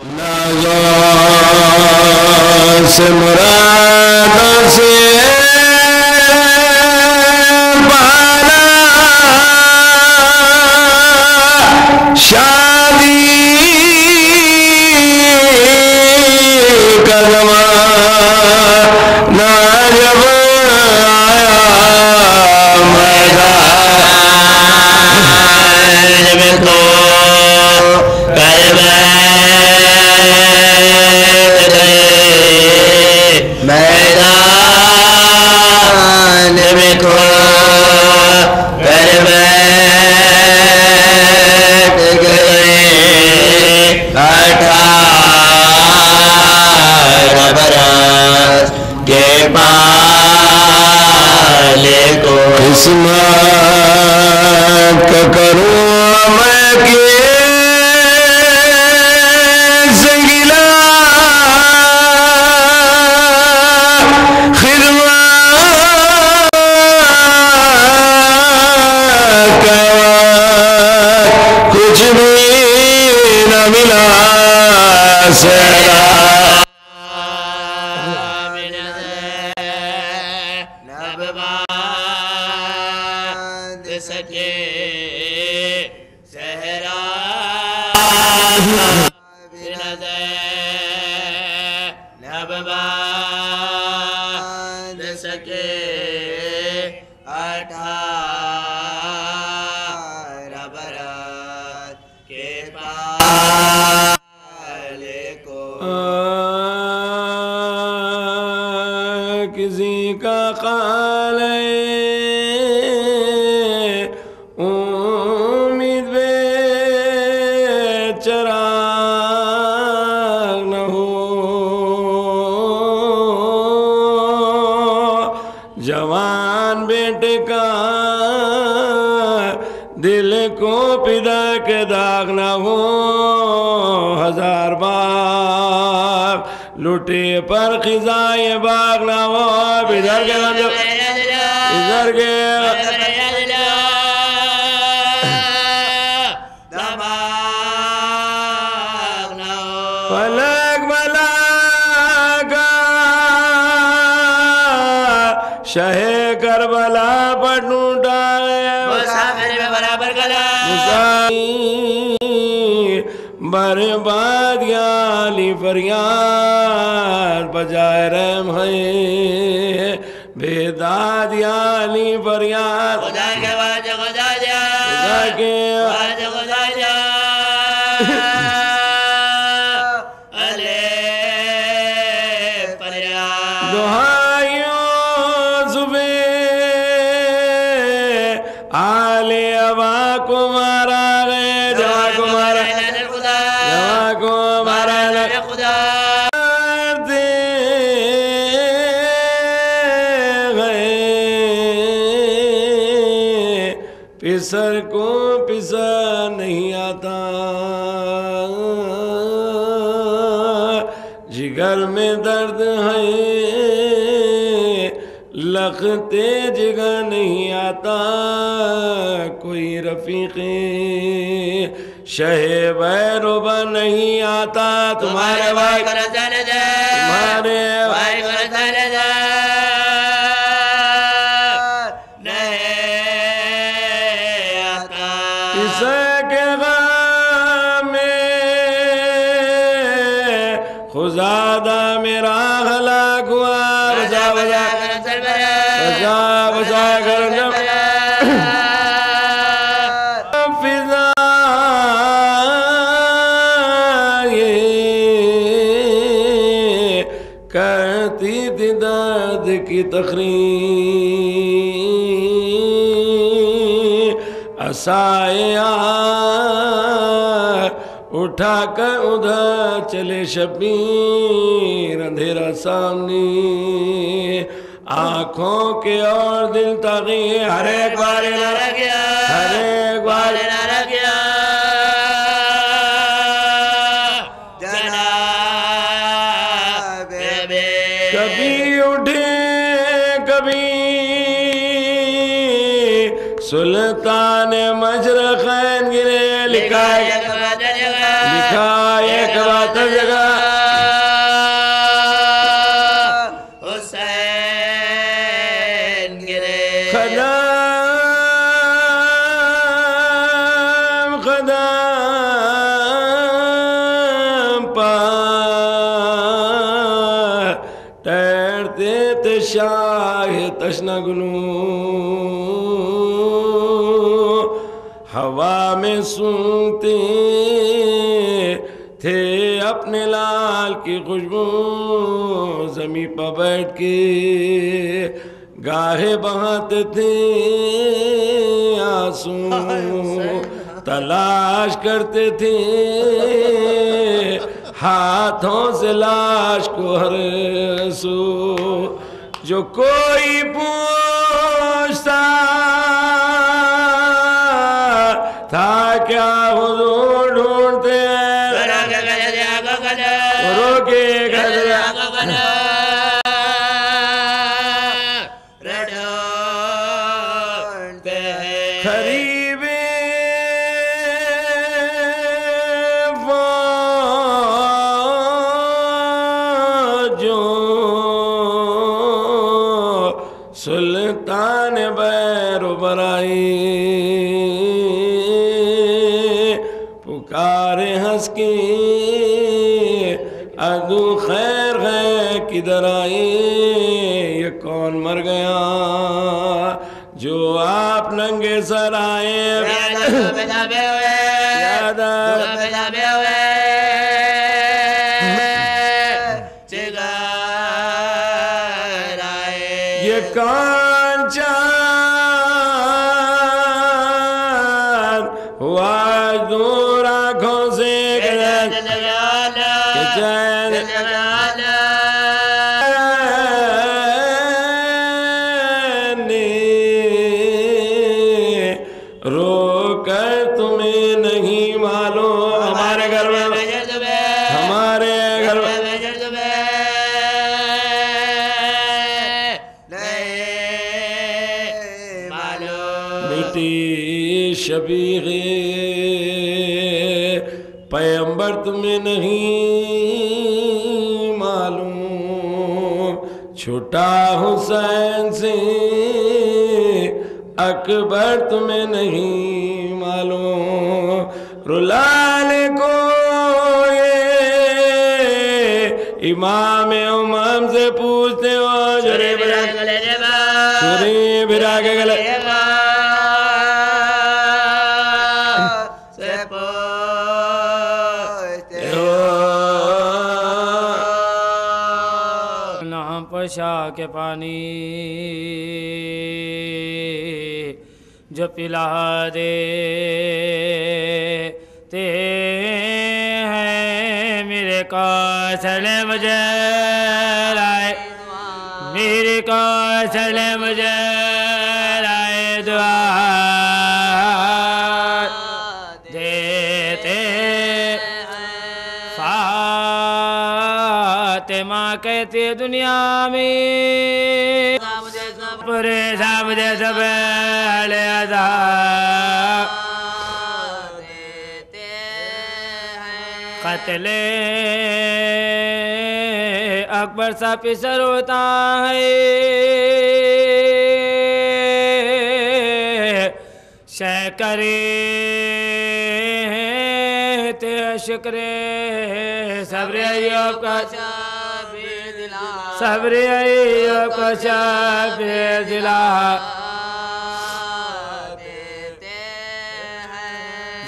نازوں سے مرادوں سے بالا شادی کا زمانہ جب آیا میدان میں تو میدان میں کو کر بیٹھ گئے 18 برس کے پالے کو قسمت کا کروں میں کہ کسی کا قال امید بے چراغ نہ ہو جوان بیٹے کا دل کو پدا کے داغ نہ ہو 1000 بار لوٹے پر خزائے باغ نہ ہو ادھر کے ادھر کے فلک بلا کا شہ کربلا پر ٹوٹا برابر گلا برباد علی فریاد بجائے رحم ہے بیداد علی فریاد خدا کے واجہ خدا جا خدا کے واجہ خدا جا علی فریاد دہائیوں صبح آلِ ابا کو مارا گئے جوا کو مارا کو مارا خدا دے گئے پسر کو پسر نہیں آتا جگر میں درد ہے لختے جگر نہیں آتا کوئی رفیقی شہ بیروبہ نہیں آتا تمہارے بھائی تمہارے بھائی نہیں آتا اس کے غم میں خزادہ میرا ہلاک ہوا بجا بجا کر کرتی تھی درد کی تقریر عصائے اٹھا کر ادھر چلے شبیر اندھیرا سامنے آنکھوں کے اور دل تغیر ہر ایک بار نہ رکھیا ہر ایک بار نہ رکھیا کبھی اٹھے کبھی سلطان مشرقین گرے لکھا ایک کے بعد جگہ حسین گرے قدم قدم پر ٹہرتے تھے شاہ تشنہ گلو ہوا میں سنتے تھے اپنے لال کی خوشبو زمین پر بیٹھ کے گاہے بہاتے تھے آنسو تلاش کرتے تھے ہاتھوں سے لاش کو ہر سو جو کوئی پوچھتا تھا کیا حضور ڈھونڈتے ہیں روکے گھر قریب فوجوں سلطان بیرو برائی پکارے ہنس کے عدو خیر ہے کدھر آئی یہ کون مر گیا جو آپ ننگے سر آئے یہ کون چاند ہوا دور آنکھوں سے رو کر تمہیں نہیں معلوم ہمارے گھر میں ہمارے گھر میں بیٹی شبیغ پیغمبر تمہیں نہیں معلوم چھوٹا حسین سے اکبر تمہیں نہیں معلوم رلالے کو یہ امام امام سے پوچھتے ہو جرے برا کے گلے نام پر شاہ کے پانی جو پلا دیتے ہیں میرے کوثر مجھے لائے میرے کوثر مجھے لائے دعا دیتے فاطمہ کہتی دنیا میں پورے سب دے سب قتل اکبر سا پسر ہوتا ہے شکرے تے شکر صبر ایوب کا صبر ایوب کا شافع دلا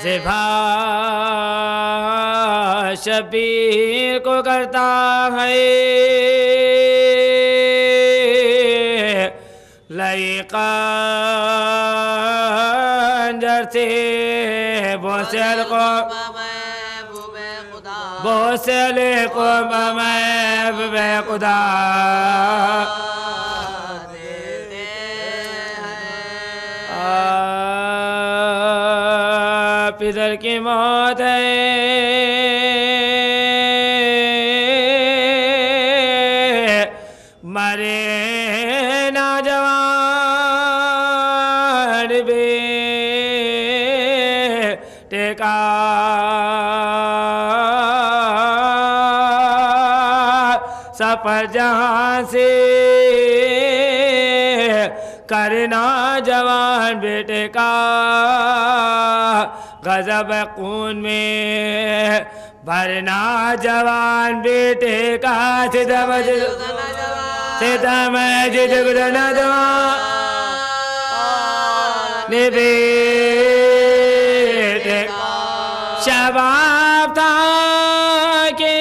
ذبح شبیر کو کرتا ہے خنجر سے بوسل کو بوسل کو محبوب خدا پدر کی موت ہے مرے نوجوان بیٹے کا پر جہاں سے کرنا جوان بیٹے کا غضب خون میں بھرنا جوان بیٹے کا ستم جد گرنا جوان بیٹے شباب تھا کہ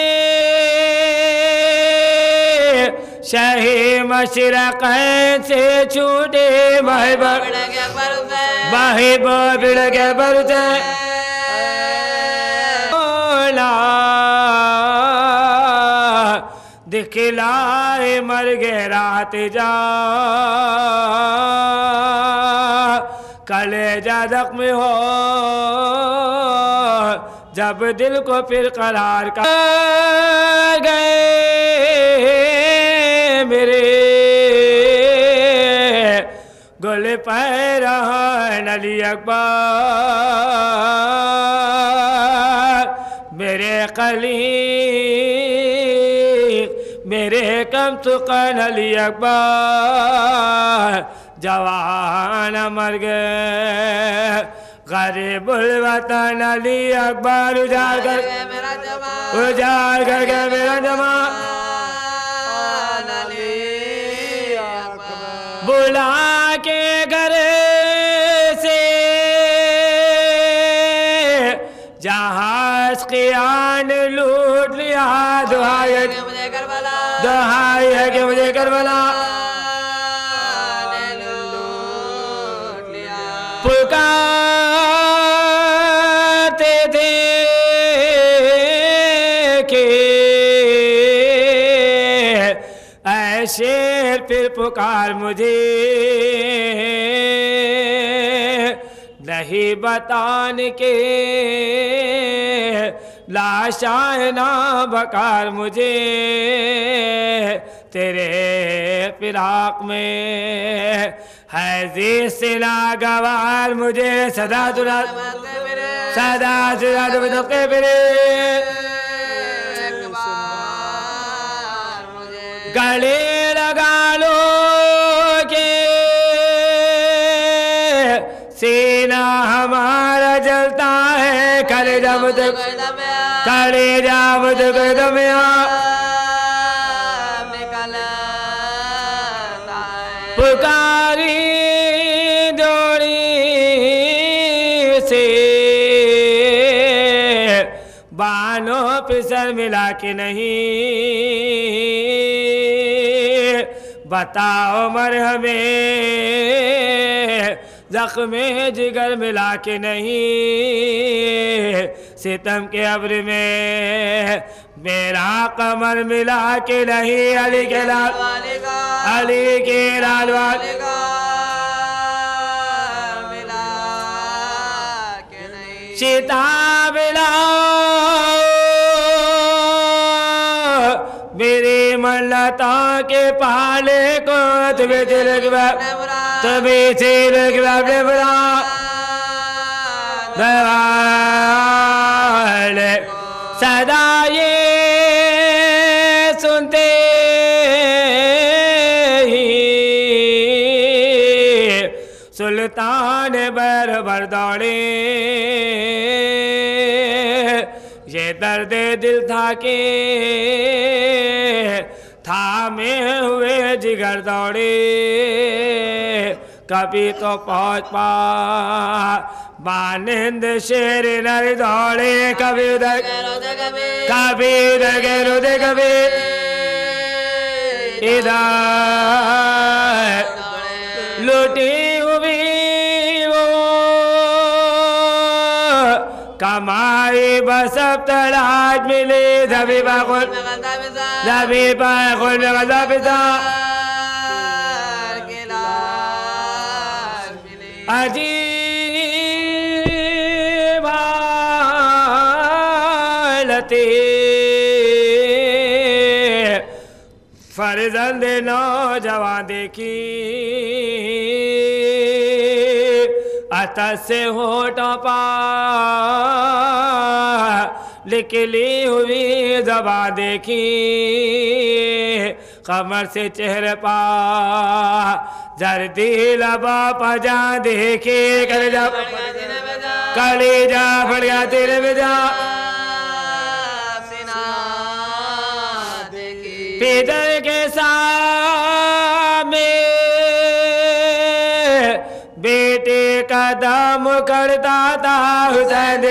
شاہی مشرق سے چھوٹے بھائی بڑھ کے برسے دکھلائے مرگے رات جا کلیجہ زخمی ہو جب دل کو پھر قرار کا گئے میرے گل پیرہن علی اکبر میرے خلیق میرے کم سخن علی اکبر جوان مر گئے غریب الوطن علی اکبر اجاڑ کر کے میرا جوان بلا کے گھر سے جہاز قیان لوٹ لیا دعائی ہے کہ مجھے کربلا پکارتے تھے کہ اے شیر پھر پکار مجھے نہیں بتان کے لاشائنا بکار مجھے تیرے فراق میں ہے زی سلا گوار مجھے صدا سنا بدبقے پھرے گلے لگا لو کہ سینہ ہمارا جلتا ہے کلیجہ مجھ کو دمیا پکاری جوڑی سے بانوں پسر ملا کے نہیں بتاؤ مرہمیں زخم جگر ملا کے نہیں ستم کے ابر میں میرا قمر ملا کے نہیں علی کے لال والے شتاب لاؤ میری ملتا کے پالے کو تمہیں چلک باب نے بڑا دوالے صدا یہ سنتے ہی سلطان بربر دوڑے یہ درد دل تھا کہ تھامے ہوئے جگر دوڑے کبھی تو پہنچ پا مانند شیر نر دوڑے کبھی ادھر گیرو دے کبھی ادھر لوٹی ہوئی وہ کمائی بس اب تلاش ملی دھبی باخون میں غذا پتا عجیب حالتی فرزند نوجوان دیکھی عطر سے ہونٹوں پا نکلی ہوئی زباں دیکھی قمر سے چہرے پا زردی لبا پجا دیکھی کلیجا پھٹ گیا تیرے بجا پیدر کے سامنے بیٹے کا دم کرتا تھا حسین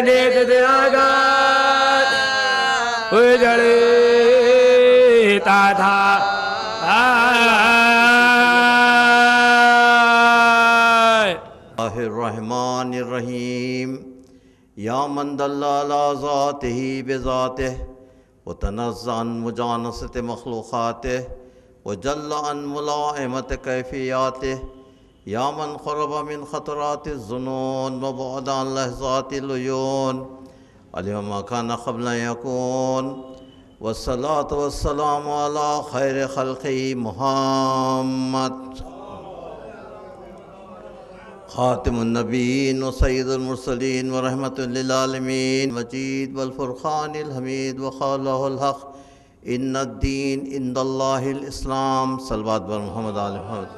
دیکھ دیا اجڑتا تھا الرحمن الرحیم یا من دل علی ذاتہ بذاتہ وتنزہ عن مجانست مخلوقاتہ وجل عن ملائمت کیفیاتہ یا من خرب من خطرات الظنون وبعد عن لحظات العیون علم ما کان قبل یکون والصلاة والسلام علی خیر خلقہ محمد خاتم النبیین و سید المرسلین و رحمت للعالمین مجید والفرقان الحمید وقالہ الحق ان الدین عند اللہ الاسلام صلوات بر محمد آل محمد۔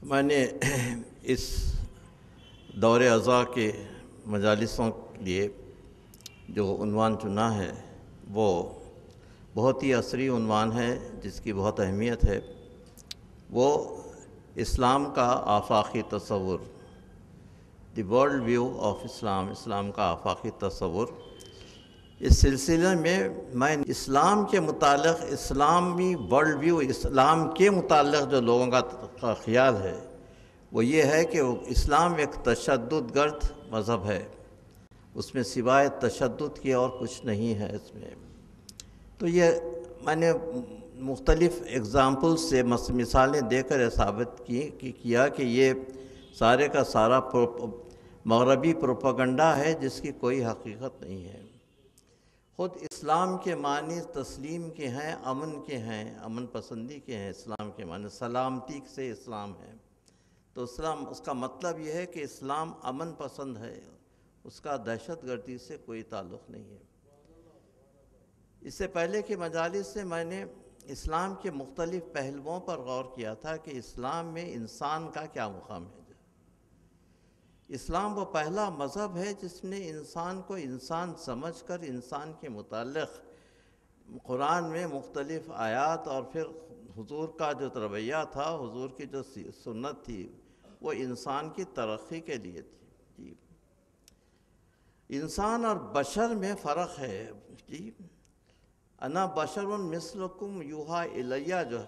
میں نے اس دور ازاں کے مجالسوں کے لیے جو عنوان چنا ہے وہ بہت ہی عصری عنوان ہے جس کی بہت اہمیت ہے، وہ اسلام کا آفاقی تصور، دی ورلڈ ویو آف اسلام، اسلام کا آفاقی تصور۔ اس سلسلے میں اسلام کے متعلق، اسلامی ورلڈ ویو، اسلام کے متعلق جو لوگوں کا خیال ہے وہ یہ ہے کہ اسلام ایک تشدد گرد مذہب ہے، اس میں سوائے تشدد کی اور کچھ نہیں ہے اس میں۔ تو یہ میں نے مختلف اگزامپل سے مثالیں دے کر ثابت کیا کہ یہ سارے کا سارا مغربی پروپیگنڈا ہے جس کی کوئی حقیقت نہیں ہے۔ خود اسلام کے معنی تسلیم کے ہیں، امن کے ہیں، امن پسندی کے ہیں۔ اسلام کے معنی سلامتی سے اسلام ہے، تو اسلام، اس کا مطلب یہ ہے کہ اسلام امن پسند ہے، اس کا دہشت گردی سے کوئی تعلق نہیں ہے۔ اس سے پہلے کے مجالس سے میں نے اسلام کے مختلف پہلوؤں پر غور کیا تھا کہ اسلام میں انسان کا کیا مقام ہے۔ اسلام وہ پہلا مذہب ہے جس نے انسان کو انسان سمجھ کر انسان کے متعلق قرآن میں مختلف آیات اور پھر حضور کا جو رویہ تھا، حضور کی جو سنت تھی، وہ انسان کی ترقی کے لیے تھی۔ انسان اور بشر میں فرق ہے جی۔ انا بشر مثلکم یوحا الیہ، جو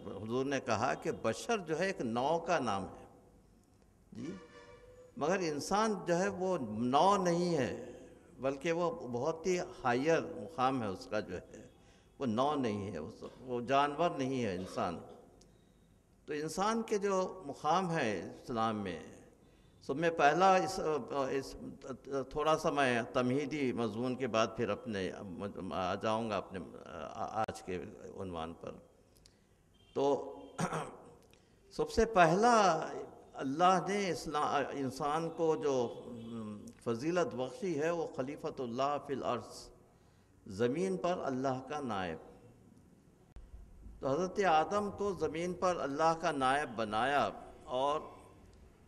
حضور نے کہا کہ بشر جو ہے ایک نوع کا نام ہے جی، مگر انسان جو ہے وہ نوع نہیں ہے، بلکہ وہ بہت ہی ہائر مقام ہے اس کا، جو ہے وہ نوع نہیں ہے، وہ جانور نہیں ہے انسان۔ تو انسان کے جو مقام ہے اسلام میں، سب میں پہلا تھوڑا سا میں تمہیدی مضمون کے بعد پھر اپنے آ جاؤں گا اپنے آج کے عنوان پر۔ تو سب سے پہلا اللہ نے انسان کو جو فضیلت بخشی ہے وہ خلیفۃ اللہ فی الارض، زمین پر اللہ کا نائب۔ تو حضرت آدم کو زمین پر اللہ کا نائب بنایا، اور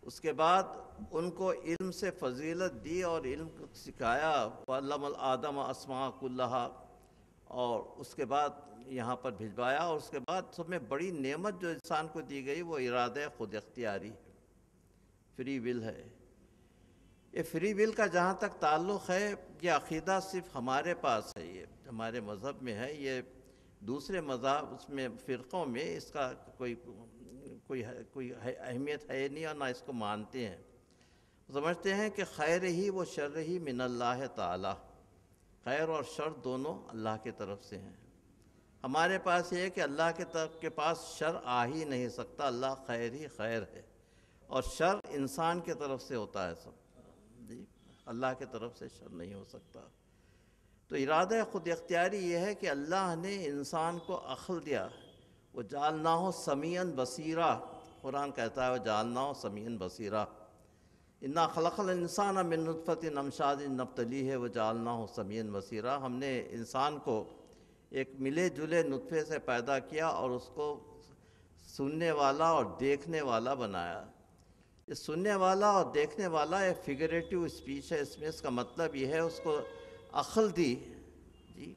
اس کے بعد ان کو علم سے فضیلت دی اور علم سکھایا، وَعَلَّمَ الْآدَمَ أَسْمَاءَ كُلَّهَا، اور اس کے بعد یہاں پر بھجوایا۔ اور اس کے بعد سب میں بڑی نعمت جو انسان کو دی گئی وہ ارادہ خود اختیاری ہے، فری ول ہے۔ یہ فری ول کا جہاں تک تعلق ہے، یہ عقیدہ صرف ہمارے پاس ہے، یہ ہمارے مذہب میں ہے، یہ دوسرے مذہب اس میں فرقوں میں اس کا کوئی اہمیت ہے نہیں، اور نہ اس کو مانتے ہیں۔ سمجھتے ہیں کہ خیر ہی و شر ہی من اللہ تعالی، خیر اور شر دونوں اللہ کی طرف سے ہیں۔ ہمارے پاس یہ ہے کہ اللہ کے پاس شر آ ہی نہیں سکتا، اللہ خیر ہی خیر ہے، اور شر انسان کی طرف سے ہوتا ہے سب جی، اللہ کی طرف سے شر نہیں ہو سکتا۔ تو ارادہ خود اختیاری یہ ہے کہ اللہ نے انسان کو عقل دیا، وَجَعَلْنَاهُ سَمِيعًا بَصِيرًا، قرآن کہتا ہے وَجَعَلْنَاهُ سَمِيعًا بَصِيرًا، انا خلق الانسان من نطفۃ امشاج نبتلیہ وجعلناہ سمیعا بصیرا، ہم نے انسان کو ایک ملے جلے نطفے سے پیدا کیا اور اس کو سننے والا اور دیکھنے والا بنایا۔ یہ سننے والا اور دیکھنے والا ایک فگریٹو اسپیچ ہے، اس میں اس کا مطلب یہ ہے اس کو عقل دی، جی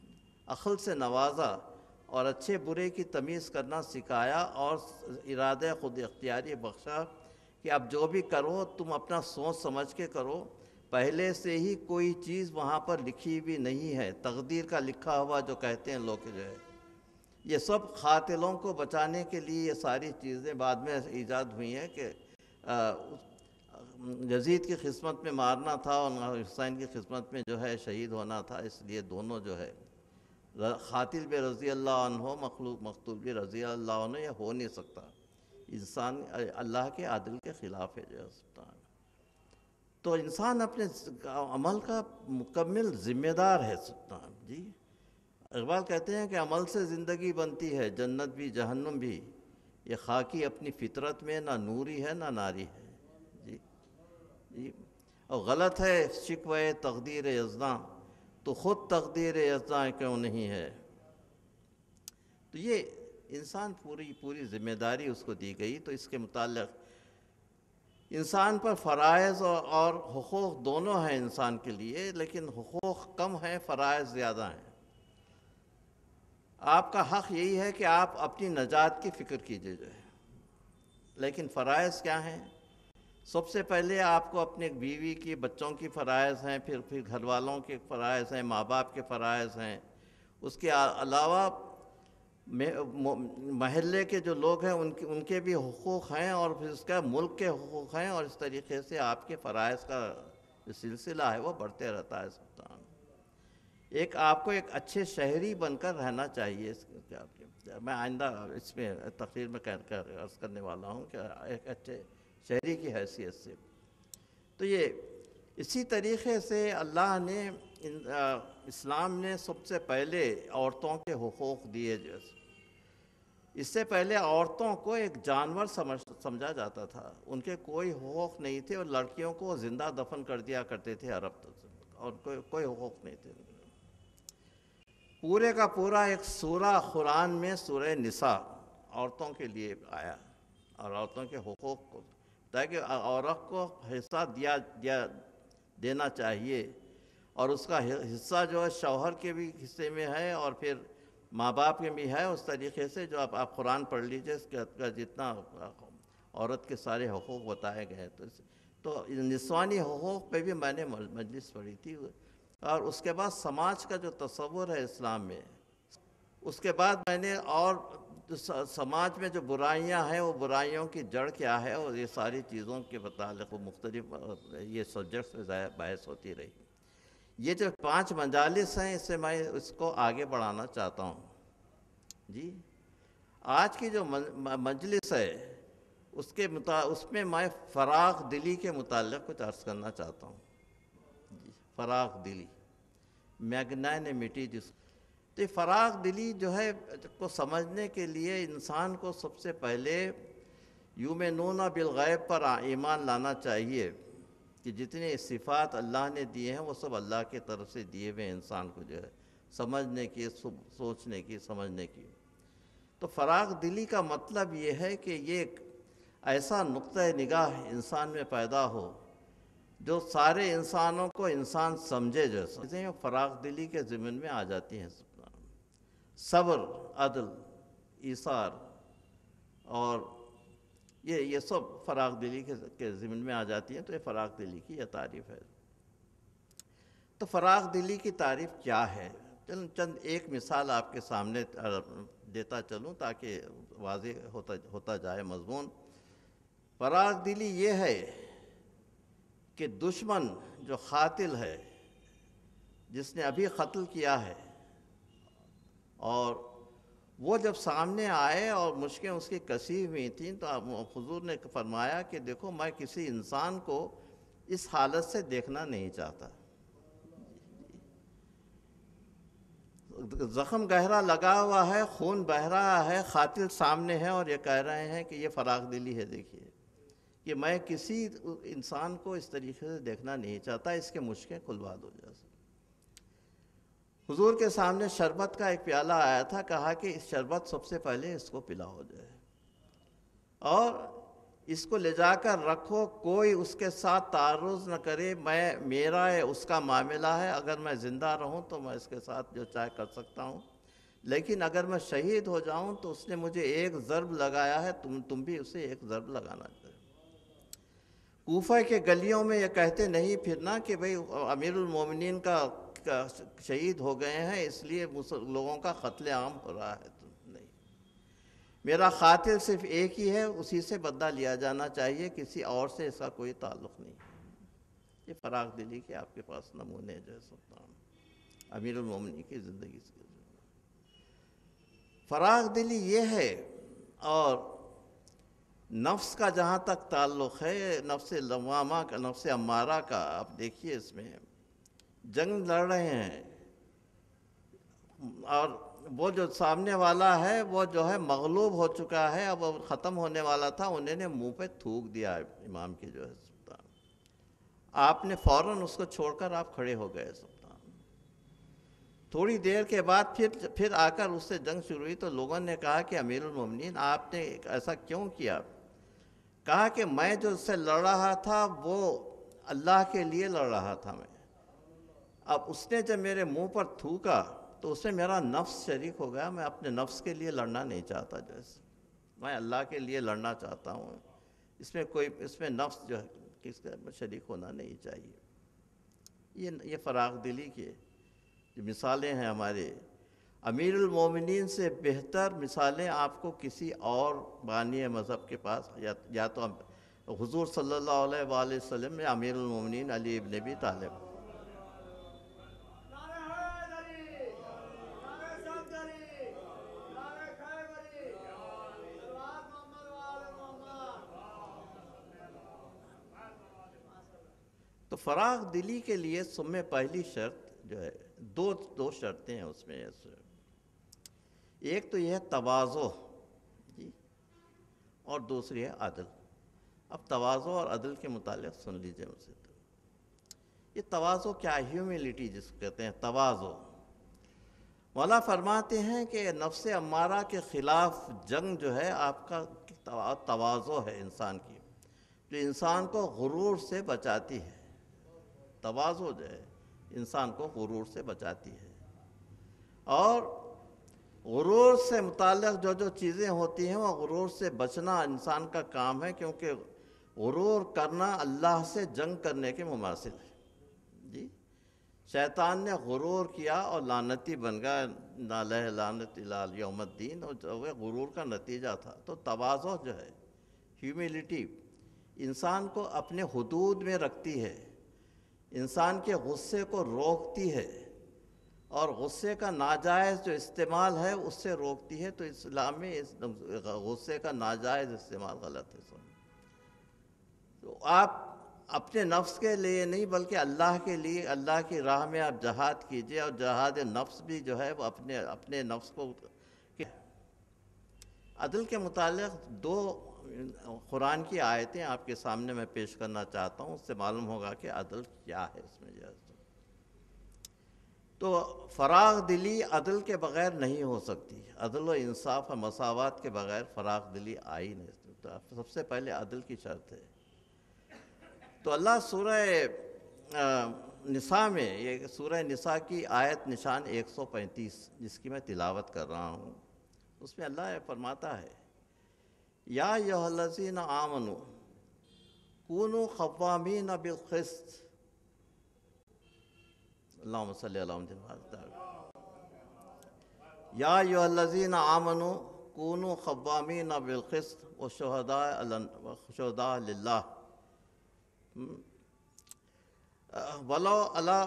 عقل سے نوازا اور اچھے برے کی تمیز کرنا سکھایا اور ارادہ خود اختیاری بخشا کہ اب جو بھی کرو تم اپنا سوچ سمجھ کے کرو، پہلے سے ہی کوئی چیز وہاں پر لکھی بھی نہیں ہے، تقدیر کا لکھا ہوا جو کہتے ہیں لوگ جو ہے، یہ سب قاتلوں کو بچانے کے لیے یہ ساری چیزیں بعد میں ایجاد ہوئی ہیں کہ یزید کی خدمت میں مارنا تھا اور حسین کی خدمت میں جو ہے شہید ہونا تھا، اس لیے دونوں جو ہے قاتل بھی رضی اللہ عنہ، مقتول بھی رضی اللہ عنہ، یہ ہو نہیں سکتا، انسان اللہ کے عدل کے خلاف ہے جو ہے سلطان۔ تو انسان اپنے عمل کا مکمل ذمہ دار ہے سلطان جی۔ اقبال کہتے ہیں کہ عمل سے زندگی بنتی ہے، جنت بھی جہنم بھی، یہ خاکی اپنی فطرت میں نہ نوری ہے نہ ناری ہے جی جی۔ اور غلط ہے شکوہ تقدیر یزداں، تو خود تقدیر یزداں کیوں نہیں ہے۔ تو یہ انسان پوری ذمہ داری اس کو دی گئی۔ تو اس کے متعلق انسان پر فرائض اور حقوق دونوں ہیں انسان کے لیے، لیکن حقوق کم ہیں، فرائض زیادہ ہیں۔ آپ کا حق یہی ہے کہ آپ اپنی نجات کی فکر کیجیے جو ہے، لیکن فرائض کیا ہیں؟ سب سے پہلے آپ کو اپنے بیوی کی، بچوں کی فرائض ہیں، پھر گھر والوں کے فرائض ہیں، ماں باپ کے فرائض ہیں، اس کے علاوہ محلے کے جو لوگ ہیں ان کے بھی حقوق ہیں، اور پھر اس کا ملک کے حقوق ہیں، اور اس طریقے سے آپ کے فرائض کا جو سلسلہ ہے وہ بڑھتے رہتا ہے سلطان۔ آپ کو ایک اچھے شہری بن کر رہنا چاہیے۔ میں آئندہ اس میں تقریر میں عرض کرنے والا ہوں کہ ایک اچھے شہری کی حیثیت سے۔ تو یہ اسی طریقے سے اللہ نے اسلام نے سب سے پہلے عورتوں کے حقوق دیے۔ اس سے پہلے عورتوں کو ایک جانور سمجھا جاتا تھا، ان کے کوئی حقوق نہیں تھے، اور لڑکیوں کو زندہ دفن کر دیا کرتے تھے عرب تک، اور کوئی حقوق نہیں تھے۔ پورے کا پورا ایک سورہ قرآن میں سورہ نساء عورتوں کے لیے آیا، اور عورتوں کے حقوق کو، تاکہ عورت کو حصہ دینا چاہیے، اور اس کا حصہ جو ہے شوہر کے بھی حصے میں ہے اور پھر ماں باپ کے بھی ہے۔ اس طریقے سے جو آپ قرآن پڑھ لیجئے، اس کا جتنا عورت کے سارے حقوق بتائے گئے، تو نسوانی حقوق پہ بھی میں نے مجلس پڑھی تھی۔ اور اس کے بعد سماج کا جو تصور ہے اسلام میں، اس کے بعد میں نے اور سماج میں جو برائیاں ہیں وہ برائیوں کی جڑ کیا ہے، اور یہ ساری چیزوں کے متعلق وہ مختلف یہ سبجیکٹس میں بحث ہوتی رہی۔ یہ جو 5 مجالس ہیں، اس سے میں اس کو آگے بڑھانا چاہتا ہوں جی۔ آج کی جو مجلس ہے اس میں میں فراغ دلی کے متعلق کچھ عرض کرنا چاہتا ہوں جی۔ فراغ دلی، میگنانیمیٹی تو یہ فراغ دلی جو ہے کو سمجھنے کے لیے انسان کو سب سے پہلے یؤمنون بالغیب پر ایمان لانا چاہیے کہ جتنے صفات اللہ نے دیے ہیں وہ سب اللہ کی طرف سے دیے ہوئے انسان کو جو ہے سمجھنے کی، سوچنے کی، سمجھنے کی۔ تو فراغ دلی کا مطلب یہ ہے کہ یہ ایک ایسا نقطہ نگاہ انسان میں پیدا ہو جو سارے انسانوں کو انسان سمجھے جیسا۔ چیزیں فراغ دلی کے ضمن میں آ جاتی ہیں، صبر، عدل، ایثار، اور یہ سب فراغ دلی کے ضمن میں آ جاتی ہیں۔ تو یہ فراغ دلی کی یہ تعریف ہے۔ تو فراغ دلی کی تعریف کیا ہے؟ چند ایک مثال آپ کے سامنے دیتا چلوں تاکہ واضح ہوتا جائے مضمون۔ فراغ دلی یہ ہے کہ دشمن جو قاتل ہے، جس نے ابھی قتل کیا ہے، اور وہ جب سامنے آئے اور مشقیں اس کی کسی ہوئی تھیں، تو حضور نے فرمایا کہ دیکھو میں کسی انسان کو اس حالت سے دیکھنا نہیں چاہتا۔ زخم گہرا لگا ہوا ہے، خون بہہ رہا ہے، قاتل سامنے ہے، اور یہ کہہ رہے ہیں کہ یہ فراغ دلی ہے۔ دیکھیے کہ میں کسی انسان کو اس طریقے سے دیکھنا نہیں چاہتا، اس کے مشکیں کھلوا دو جیسے۔ حضور کے سامنے شربت کا ایک پیالہ آیا تھا، کہا کہ اس شربت سب سے پہلے اس کو پلا ہو جائے اور اس کو لے جا کر رکھو، کوئی اس کے ساتھ تعرض نہ کرے، میرا ہے اس کا معاملہ ہے، اگر میں زندہ رہوں تو میں اس کے ساتھ جو چاہے کر سکتا ہوں، لیکن اگر میں شہید ہو جاؤں تو اس نے مجھے ایک ضرب لگایا ہے، تم بھی اسے ایک ضرب لگانا چاہیے۔ کوفہ کے گلیوں میں یہ کہتے نہیں پھرنا کہ بھئی امیر المومنین کا شہید ہو گئے ہیں اس لیے لوگوں کا قتل عام ہو رہا ہے، نہیں، میرا قاتل صرف ایک ہی ہے، اسی سے بدلہ لیا جانا چاہیے، کسی اور سے اس کا کوئی تعلق نہیں۔ یہ فراغ دلی کے آپ کے پاس نمونے جو سلطان امیر المومنین کی زندگی سے فراغ دلی یہ ہے۔ اور نفس کا جہاں تک تعلق ہے، نفس لوامہ کا، نفس امارہ کا، آپ دیکھیے اس میں جنگ لڑ رہے ہیں اور وہ جو سامنے والا ہے وہ جو ہے مغلوب ہو چکا ہے، اب وہ ختم ہونے والا تھا، انہوں نے منہ پہ تھوک دیا امام کے جو ہے سلطان، آپ نے فوراً اس کو چھوڑ کر آپ کھڑے ہو گئے سلطان۔ تھوڑی دیر کے بعد پھر آ کر اس سے جنگ شروع ہوئی تو لوگوں نے کہا کہ امیر المومنین آپ نے ایسا کیوں کیا؟ کہا کہ میں جو اس سے لڑ رہا تھا وہ اللہ کے لیے لڑ رہا تھا میں، اب اس نے جب میرے منہ پر تھوکا تو اس میں میرا نفس شریک ہو گیا، میں اپنے نفس کے لیے لڑنا نہیں چاہتا، جیسے میں اللہ کے لیے لڑنا چاہتا ہوں، اس میں نفس جو ہے کس کا شریک ہونا نہیں چاہیے۔ یہ فراغ دلی کے جو مثالیں ہیں ہمارے امیر المومنین سے بہتر مثالیں آپ کو کسی اور بانی مذہب کے پاس یا تو حضور صلی اللہ علیہ وآلہ وسلم میں امیر المومنین علی ابن ابی طالب۔ تو فراغ دلی کے لیے سب پہلی شرط جو ہے دو شرطیں ہیں اس میں، ایک تو یہ ہے تواضع جی، اور دوسری ہے عدل۔ اب تواضع اور عدل کے متعلق سن لیجئے مجھ سے۔ یہ تواضع کیا، ہیوملٹی جس کو کہتے ہیں، تواضع۔ مولا فرماتے ہیں کہ نفس امارہ کے خلاف جنگ جو ہے آپ کا تواضع ہے انسان کی، جو انسان کو غرور سے بچاتی ہے۔ تواضع جو ہے انسان کو غرور سے بچاتی ہے، اور غرور سے متعلق جو چیزیں ہوتی ہیں وہ غرور سے بچنا انسان کا کام ہے، کیونکہ غرور کرنا اللہ سے جنگ کرنے کے مماثل ہے جی۔ شیطان نے غرور کیا اور لعنتی بن گیا، نالہ لعنت الی یوم الدین، اور وہ غرور کا نتیجہ تھا۔ تو تواضع جو ہے، ہیوملٹی، انسان کو اپنے حدود میں رکھتی ہے، انسان کے غصے کو روکتی ہے، اور غصے کا ناجائز جو استعمال ہے اس سے روکتی ہے۔ تو اسلام میں اس غصے کا ناجائز استعمال غلط ہے۔ تو آپ اپنے نفس کے لیے نہیں بلکہ اللہ کے لیے، اللہ کی راہ میں آپ جہاد کیجئے، اور جہاد نفس بھی جو ہے وہ اپنے نفس کو۔ عدل کے متعلق دو قرآن کی آیتیں آپ کے سامنے میں پیش کرنا چاہتا ہوں، اس سے معلوم ہوگا کہ عدل کیا ہے اس میں۔ تو فراغ دلی عدل کے بغیر نہیں ہو سکتی، عدل و انصاف اور مساوات کے بغیر فراغ دلی آئی نہیں۔ تو سب سے پہلے عدل کی شرط ہے۔ تو اللہ سورہ نساء میں، یہ سورہ نساء کی آیت نشان 135 جس کی میں تلاوت کر رہا ہوں، اس میں اللہ فرماتا ہے، یا ایھا الذین آمنوا کونوا قوامین بالقسط، اللہم صلی اللہ علیہ وسلم، یا ایھا الذین آمنوا کونوا قوامین بالقسط وشہداء للہ ولو علی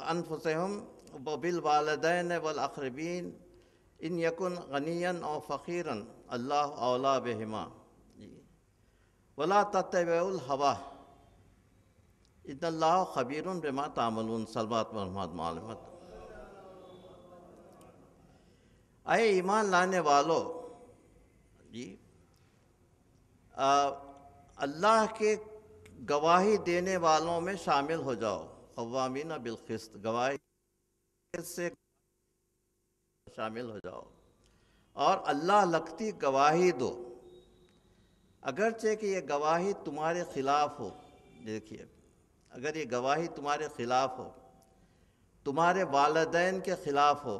انفسہم وبالوالدین والاقربین ان یکن غنیا او فقیرا اللہ اولی بہما ولا تتبعوا الہوی ان اللہ خبیر بما تعملون۔ صلوات محمد معلومات۔ اے ایمان لانے والو جی، اللہ کے گواہی دینے والوں میں شامل ہو جاؤ، قوامین بالقسط، گواہی سے شامل ہو جاؤ، اور اللہ لگتی گواہی دو، اگرچہ کہ یہ گواہی تمہارے خلاف ہو۔ دیکھیے، اگر یہ گواہی تمہارے خلاف ہو، تمہارے والدین کے خلاف ہو،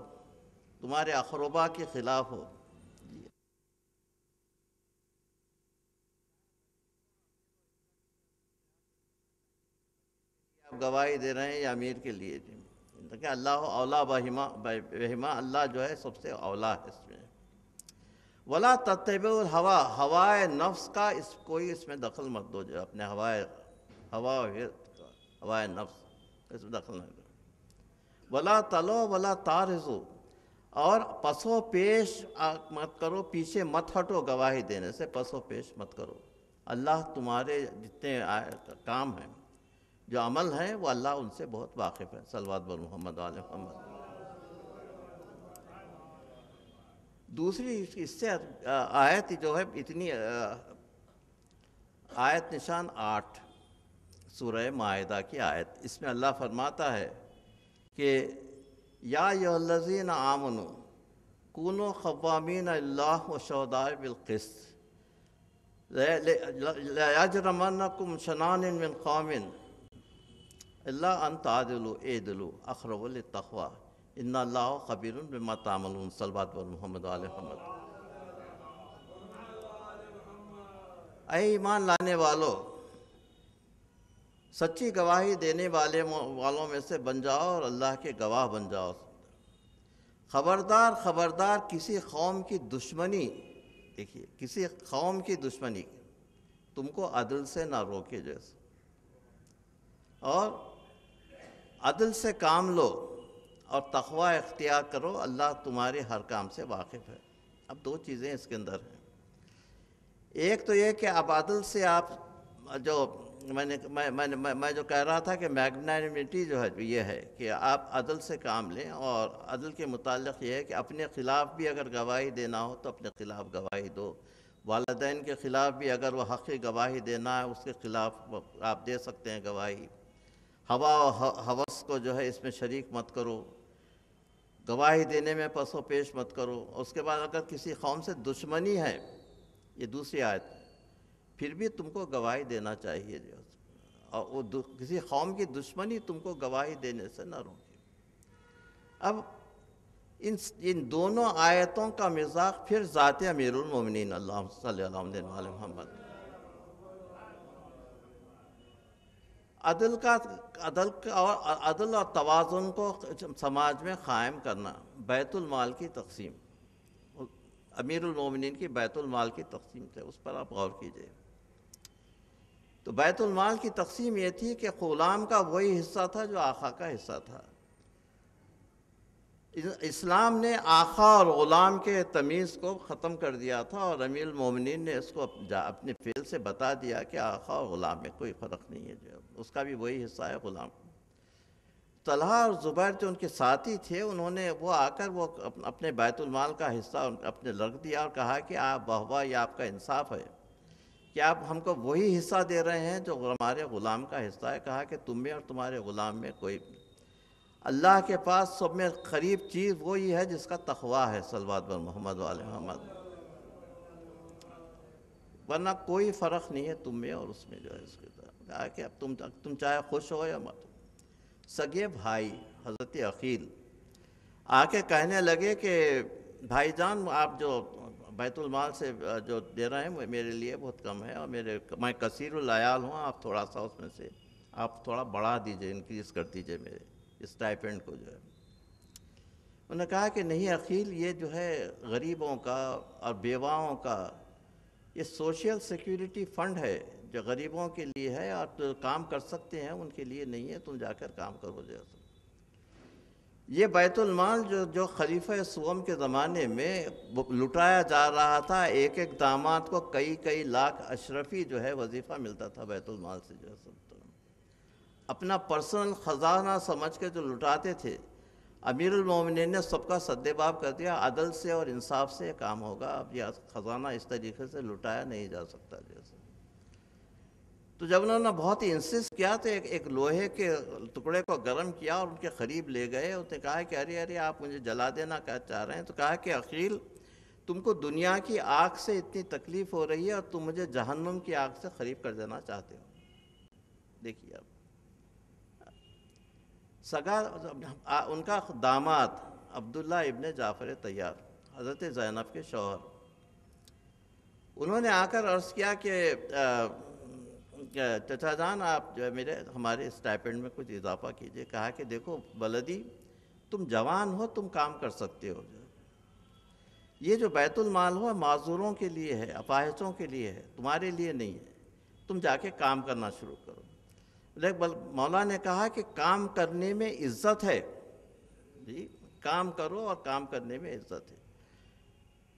تمہارے اقربا کے خلاف ہو، آپ گواہی دے رہے ہیں یا امیر کے لیے، کہ اللہ اولا بہما، اللہ جو ہے سب سے اولا ہے اس میں۔ ولا تتبعوا الہوا، ہوائے نفس کا کوئی اس میں دخل مت دو، جو اپنے ہوائے نفس اس میں دخل نہ دو۔ ولا تلو ولا تعرضوا، اور پسو پیش مت کرو، پیچھے مت ہٹو، گواہی دینے سے پسو پیش مت کرو۔ اللہ تمہارے جتنے کام ہیں، جو عمل ہیں، وہ اللہ ان سے بہت واقف ہے۔ صلوات بر محمد علیہ محمد۔ دوسری اس سے آیت جو ہے اتنی، آیت نشان 8 سورہ مائدہ کی آیت، اس میں اللہ فرماتا ہے کہ یا ایھا الذین آمنوا کونوا قوامین للہ وشہداء بالقسط لا یجرمنکم شنآن من قوم الا ان تعدلوا اعدلوا اقرب للتقوی ان اللہ خبیر بما تعملون۔ صلوات بر محمد علیہ محمد۔ اے ایمان لانے والو، سچی گواہی دینے والوں میں سے بن جاؤ اور اللہ کے گواہ بن جاؤ۔ خبردار خبردار کسی قوم کی دشمنی، دیکھیے، کسی قوم کی دشمنی تم کو عدل سے نہ روکے، جیسے، اور عدل سے کام لو اور تقوی اختیار کرو، اللہ تمہارے ہر کام سے واقف ہے۔ اب دو چیزیں اس کے اندر ہیں، ایک تو یہ کہ اب عدل سے آپ جو میں جو کہہ رہا تھا کہ میگنانیمٹی جو ہے یہ ہے کہ آپ عدل سے کام لیں، اور عدل کے متعلق یہ ہے کہ اپنے خلاف بھی اگر گواہی دینا ہو تو اپنے خلاف گواہی دو، والدین کے خلاف بھی اگر وہ حقی گواہی دینا ہے اس کے خلاف آپ دے سکتے ہیں گواہی۔ ہوا و ہوس کو جو ہے اس میں شریک مت کرو، گواہی دینے میں پس و پیش مت کرو۔ اس کے بعد اگر کسی قوم سے دشمنی ہے، یہ دوسری آیت، پھر بھی تم کو گواہی دینا چاہیے، جو اور وہ کسی قوم کی دشمنی تم کو گواہی دینے سے نہ روکے۔ اب ان دونوں آیتوں کا مزاق پھر ذات امیر المومنین اللہم صلی اللہ علیہ محمد۔ عدل اور توازن کو سماج میں قائم کرنا، بیت المال کی تقسیم، امیر المومنین کی بیت المال کی تقسیم تھے، اس پر آپ غور کیجئے۔ تو بیت المال کی تقسیم یہ تھی کہ غلام کا وہی حصہ تھا جو آقا کا حصہ تھا۔ اسلام نے آقا اور غلام کے تمیز کو ختم کر دیا تھا، اور امیر المومنین نے اس کو اپنے فعل سے بتا دیا کہ آقا اور غلام میں کوئی فرق نہیں ہے، جو اس کا بھی وہی حصہ ہے غلام۔ طلحہ اور زبیر جو ان کے ساتھی تھے، انہوں نے وہ آ کر وہ اپنے بیت المال کا حصہ اپنے رکھ دیا اور کہا کہ آپ واہ، یہ آپ کا انصاف ہے کہ آپ ہم کو وہی حصہ دے رہے ہیں جو ہمارے غلام کا حصہ ہے۔ کہا کہ تم میں اور تمہارے غلام میں کوئی، اللہ کے پاس سب میں قریب چیز وہی ہے جس کا تقویٰ ہے۔ صلوات بر محمد و آل محمد۔ ورنہ کوئی فرق نہیں ہے تم میں اور اس میں، جو ہے اس کے طرف کہا کہ اب تم چاہے خوش ہو یا مت۔ سگے بھائی حضرت عقیل آ کے کہنے لگے کہ بھائی جان، آپ جو بیت المال سے جو دے رہے ہیں میرے لیے بہت کم ہے، اور میں کثیر العیال ہوں، آپ تھوڑا سا اس میں سے آپ تھوڑا بڑھا دیجئے، انکریز کر دیجئے میرے اسٹائپنڈ کو، جو ہے۔ انہوں نے کہا کہ نہیں عقیل، یہ جو ہے غریبوں کا اور بیواؤں کا یہ سوشل سیکیورٹی فنڈ ہے جو غریبوں کے لیے ہے، اور جو کام کر سکتے ہیں ان کے لیے نہیں ہے، تم جا کر کام کرو جیسا۔ یہ بیت المال جو خلیفہ سوم کے زمانے میں لٹایا جا رہا تھا، ایک ایک داماد کو کئی لاکھ اشرفی جو ہے وظیفہ ملتا تھا بیت المال سے، جو ہے اپنا پرسنل خزانہ سمجھ کے جو لٹاتے تھے۔ امیر المومنین نے سب کا سدباب کر دیا، عدل سے اور انصاف سے کام ہوگا، اب یہ خزانہ اس طریقے سے لٹایا نہیں جا سکتا جیسے۔ تو جب انہوں نے بہت ہی انسسٹ کیا تو ایک لوہے کے ٹکڑے کو گرم کیا اور ان کے قریب لے گئے. اس نے کہا کہ ارے آپ مجھے جلا دینا کیا چاہ رہے ہیں؟ تو کہا کہ عقیل تم کو دنیا کی آگ سے اتنی تکلیف ہو رہی ہے اور تم مجھے جہنم کی آگ سے قریب کر دینا چاہتے ہو. دیکھیے اب سگا ان کا داماد عبداللہ ابن جعفر طیار حضرت زینب کے شوہر، انہوں نے آ کر عرض کیا کہ چچا جان آپ جو ہے ہمارے اسٹائپنڈ میں کچھ اضافہ کیجئے. کہا کہ دیکھو بلدی تم جوان ہو، تم کام کر سکتے ہو، یہ جو بیت المال ہو معذوروں کے لیے ہے، اپاہجوں کے لیے ہے، تمہارے لیے نہیں ہے. تم جا کے کام کرنا شروع کرو. لیکن مولا نے کہا کہ کام کرنے میں عزت ہے، جی کام کرو اور کام کرنے میں عزت ہے.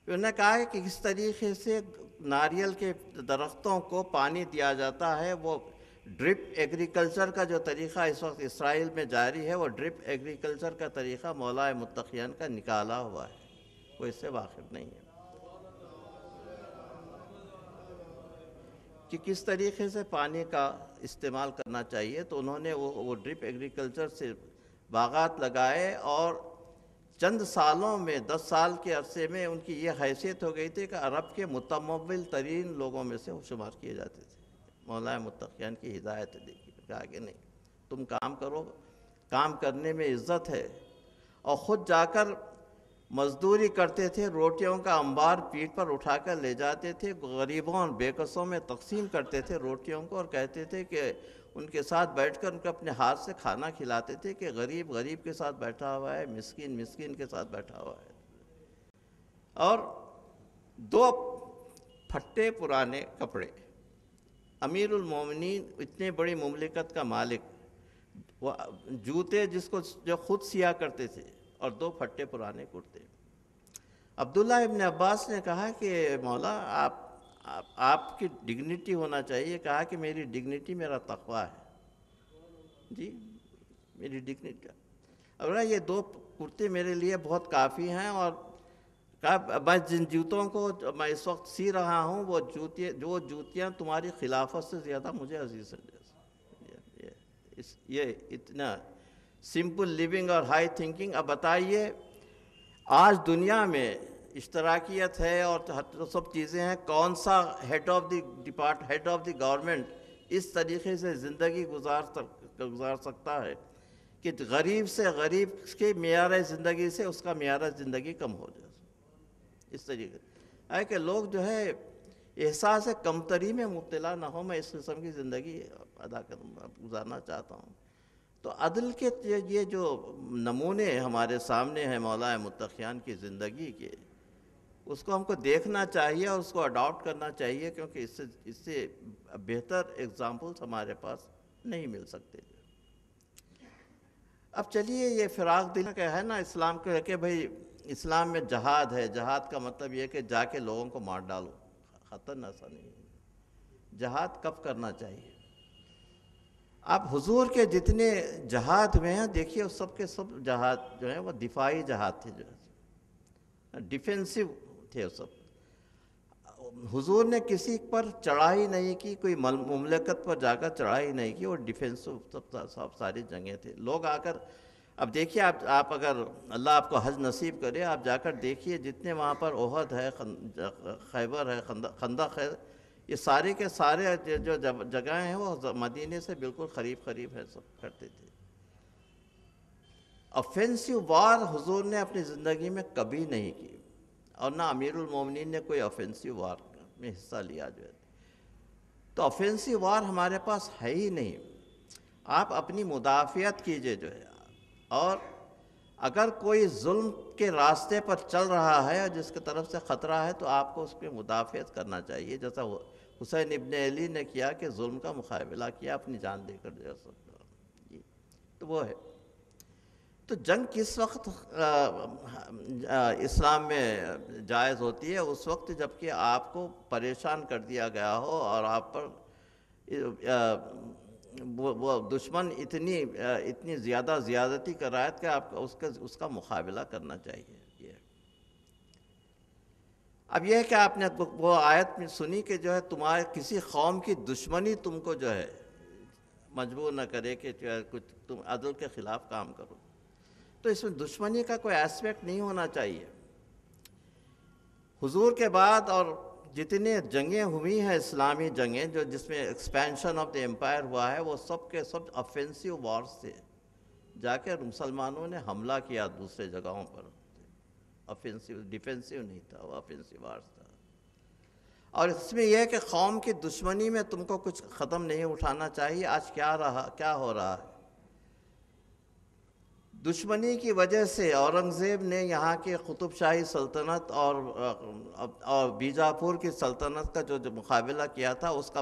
انہوں نے کہا کہ کس طریقے سے ناریل کے درختوں کو پانی دیا جاتا ہے، وہ ڈرپ ایگریکلچر کا جو طریقہ اس وقت اسرائیل میں جاری ہے، وہ ڈرپ ایگریکلچر کا طریقہ مولا متقیان کا نکالا ہوا ہے، وہ اس سے واقف نہیں ہے کہ کس طریقے سے پانی کا استعمال کرنا چاہیے. تو انہوں نے وہ ڈرپ ایگریکلچر سے باغات لگائے اور چند سالوں میں 10 سال کے عرصے میں ان کی یہ حیثیت ہو گئی تھی کہ عرب کے متمول ترین لوگوں میں سے شمار کیے جاتے تھے. مولا متقیان کی ہدایت دیکھی، کہا کہ نہیں تم کام کرو، کام کرنے میں عزت ہے. اور خود جا کر مزدوری کرتے تھے، روٹیوں کا انبار پیٹھ پر اٹھا کر لے جاتے تھے، غریبوں اور بےکسوں میں تقسیم کرتے تھے روٹیوں کو، اور کہتے تھے کہ ان کے ساتھ بیٹھ کر ان کو اپنے ہاتھ سے کھانا کھلاتے تھے کہ غریب غریب کے ساتھ بیٹھا ہوا ہے، مسکین مسکین کے ساتھ بیٹھا ہوا ہے. اور 2 پھٹے پرانے کپڑے، امیر المومنین اتنے بڑی مملکت کا مالک، وہ جوتے جس کو جو خود سیا کرتے تھے، اور 2 پھٹے پرانے کرتے. عبداللہ ابن عباس نے کہا کہ مولا آپ کی ڈگنیٹی ہونا چاہیے. کہا کہ میری ڈگنیٹی میرا تقویٰ ہے، جی میری ڈگنیٹی. اب یہ 2 کرتے میرے لیے بہت کافی ہیں. اور کہا میں جن جوتوں کو میں اس وقت سی رہا ہوں وہ جوتیاں تمہاری خلافت سے زیادہ مجھے عزیز ہیں. یہ اتنا سمپل لیونگ اور ہائی تھنکنگ. اب بتائیے آج دنیا میں اشتراکیت ہے اور سب چیزیں ہیں، کون سا ہیڈ آف دی گورنمنٹ اس طریقے سے زندگی گزار سکتا ہے کہ غریب سے غریب کے معیار زندگی سے اس کا معیار زندگی کم ہو جائے. اس طریقے ہے کہ لوگ جو ہے احساس کمتری میں مبتلا نہ ہو. میں اس قسم کی زندگی گزارنا چاہتا ہوں. تو عدل کے یہ جو نمونے ہمارے سامنے ہیں مولا متقیان کی زندگی کے، اس کو ہم کو دیکھنا چاہیے اور اس کو اڈاپٹ کرنا چاہیے، کیونکہ اس سے بہتر ایگزامپلس ہمارے پاس نہیں مل سکتے. اب چلیے یہ فراق دل کا ہے نا اسلام کو، ہے کہ بھئی اسلام میں جہاد ہے. جہاد کا مطلب یہ کہ جا کے لوگوں کو مار ڈالو. خطرناک ایسا نہیں ہے. جہاد کب کرنا چاہیے؟ آپ حضور کے جتنے جہاد میں ہیں دیکھیے سب کے سب جہاد جو ہیں وہ دفاعی جہاد تھے، جو ہے ڈیفینسو تھے سب. حضور نے کسی پر چڑھائی نہیں کی، کوئی مملکت پر جا کر چڑھائی نہیں کی، اور ڈیفینسو سب ساری جنگیں تھے. لوگ آ کر اب دیکھیے آپ اگر اللہ آپ کو حج نصیب کرے آپ جا کر دیکھیے جتنے وہاں پر احد ہے، خیبر ہے، خندق ہے، یہ سارے کے سارے جو جگہیں ہیں وہ مدینے سے بالکل قریب ہے، سب کرتے تھے. آفینسو وار حضور نے اپنی زندگی میں کبھی نہیں کی، اور نہ امیر المومنین نے کوئی آفینسو وار میں حصہ لیا جو ہے. تو آفینسو وار ہمارے پاس ہے ہی نہیں. آپ اپنی مدافعت کیجئے جو ہے، اور اگر کوئی ظلم کے راستے پر چل رہا ہے اور جس کی طرف سے خطرہ ہے تو آپ کو اس پہ مدافعت کرنا چاہیے، جیسا حسین ابن علی نے کیا کہ ظلم کا مقابلہ کیا اپنی جان دے کر جو ہے. تو وہ ہے. تو جنگ کس وقت اسلام میں جائز ہوتی ہے؟ اس وقت جب کہ آپ کو پریشان کر دیا گیا ہو اور آپ پر وہ دشمن اتنی زیادہ زیادتی کر رہا ہے کہ آپ اس کا مقابلہ کرنا چاہیے. اب یہ ہے کہ آپ نے وہ آیت میں سنی کہ جو ہے تمہارے کسی قوم کی دشمنی تم کو جو ہے مجبور نہ کرے کہ جو ہے کچھ تم عدل کے خلاف کام کرو، تو اس میں دشمنی کا کوئی ایسپیکٹ نہیں ہونا چاہیے۔ حضور کے بعد اور جتنے جنگیں ہوئی ہیں اسلامی جنگیں جو جس میں ایکسپینشن آف دی امپائر ہوا ہے، وہ سب کے سب آفینسیو وارز تھے، جا کے مسلمانوں نے حملہ کیا دوسرے جگہوں پر، آفینسیو ڈیفینسیو نہیں تھا، وہ آفینسیو وارز تھا۔ اور اس میں یہ ہے کہ قوم کی دشمنی میں تم کو کچھ قدم نہیں اٹھانا چاہیے۔ آج کیا ہو رہا ہے؟ دشمنی کی وجہ سے اورنگزیب نے یہاں کی قطب شاہی سلطنت اور بیجاپور کی سلطنت کا جو مقابلہ کیا تھا، اس کا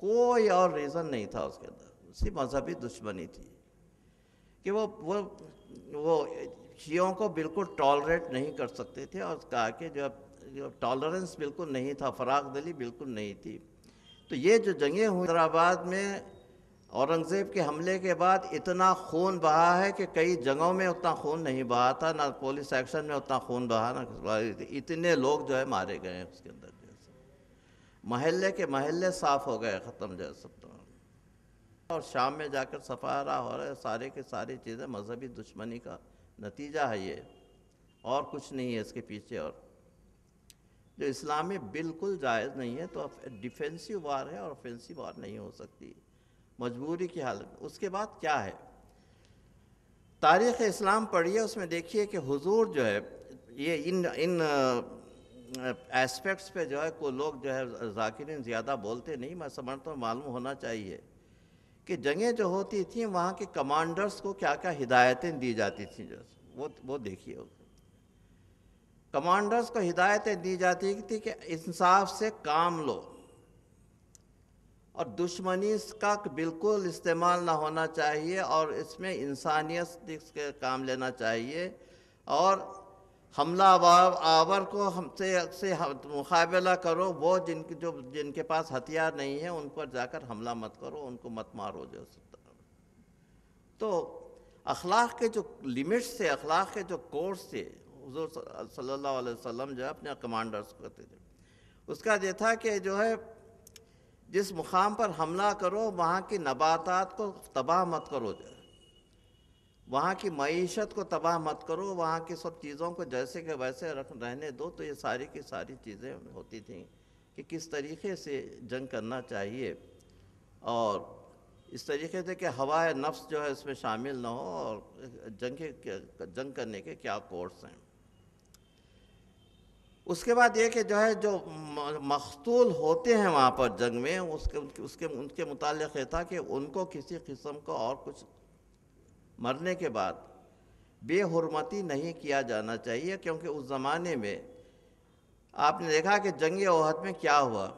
کوئی اور ریزن نہیں تھا اس کے اندر، صرف مذہبی دشمنی تھی کہ وہ شیعوں کو بالکل ٹالریٹ نہیں کر سکتے تھے، اور کہا کہ جو ٹالرنس بالکل نہیں تھا، فراغ دلی بالکل نہیں تھی۔ تو یہ جو جنگیں ہوئی حیدرآباد میں اورنگزیب کے حملے کے بعد اتنا خون بہا ہے کہ کئی جنگوں میں اتنا خون نہیں بہا تھا، نہ پولیس ایکشن میں اتنا خون بہا، نہ اتنے لوگ جو ہے مارے گئے ہیں اس کے اندر، جیسے محلے کے محلے صاف ہو گئے، ختم جیسے سب۔ اور شام میں جا کر سفارہ ہو رہا ہے، سارے کے ساری چیزیں مذہبی دشمنی کا نتیجہ ہے یہ، اور کچھ نہیں ہے اس کے پیچھے، اور جو اسلام میں بالکل جائز نہیں ہے۔ تو ڈیفینسیو وار ہے اور آفینسیو وار نہیں ہو سکتی، مجبوری کی حالت۔ اس کے بعد کیا ہے؟ تاریخ اسلام پڑھیے، اس میں دیکھیے کہ حضور جو ہے یہ ان ایسپیکٹس پہ جو ہے کوئی لوگ جو ہے ذاکرین زیادہ بولتے نہیں، میں سمجھتا ہوں معلوم ہونا چاہیے کہ جنگیں جو ہوتی تھیں وہاں کے کمانڈرز کو کیا کیا ہدایتیں دی جاتی تھیں، جو وہ دیکھیے۔ کمانڈرز کو ہدایتیں دی جاتی تھی کہ انصاف سے کام لو، اور دشمنی کا بالکل استعمال نہ ہونا چاہیے، اور اس میں انسانیت کے کام لینا چاہیے، اور حملہ آور کو ہم سے مقابلہ کرو، وہ جن کے پاس ہتھیار نہیں ہیں ان پر جا کر حملہ مت کرو، ان کو مت مارو جو سکتا۔ تو اخلاق کے جو لیمٹس تھے، اخلاق کے جو کورس تھے، حضور صلی اللہ علیہ وسلم جو ہے اپنے کمانڈرز کو کہتے تھے، اس کا یہ تھا کہ جو ہے جس مقام پر حملہ کرو وہاں کی نباتات کو تباہ مت کرو، جو ہے وہاں کی معیشت کو تباہ مت کرو، وہاں کی سب چیزوں کو جیسے کہ ویسے رہنے دو۔ تو یہ ساری کی ساری چیزیں ہوتی تھیں کہ کس طریقے سے جنگ کرنا چاہیے، اور اس طریقے سے کہ ہوائے نفس جو ہے اس میں شامل نہ ہو، اور جنگ کرنے کے کیا کورس ہیں۔ اس کے بعد یہ کہ جو ہے جو مقتول ہوتے ہیں وہاں پر جنگ میں، ان کے متعلق یہ تھا کہ ان کو کسی قسم کو اور کچھ مرنے کے بعد بے حرمتی نہیں کیا جانا چاہیے، کیونکہ اس زمانے میں آپ نے دیکھا کہ جنگ احد میں کیا ہوا۔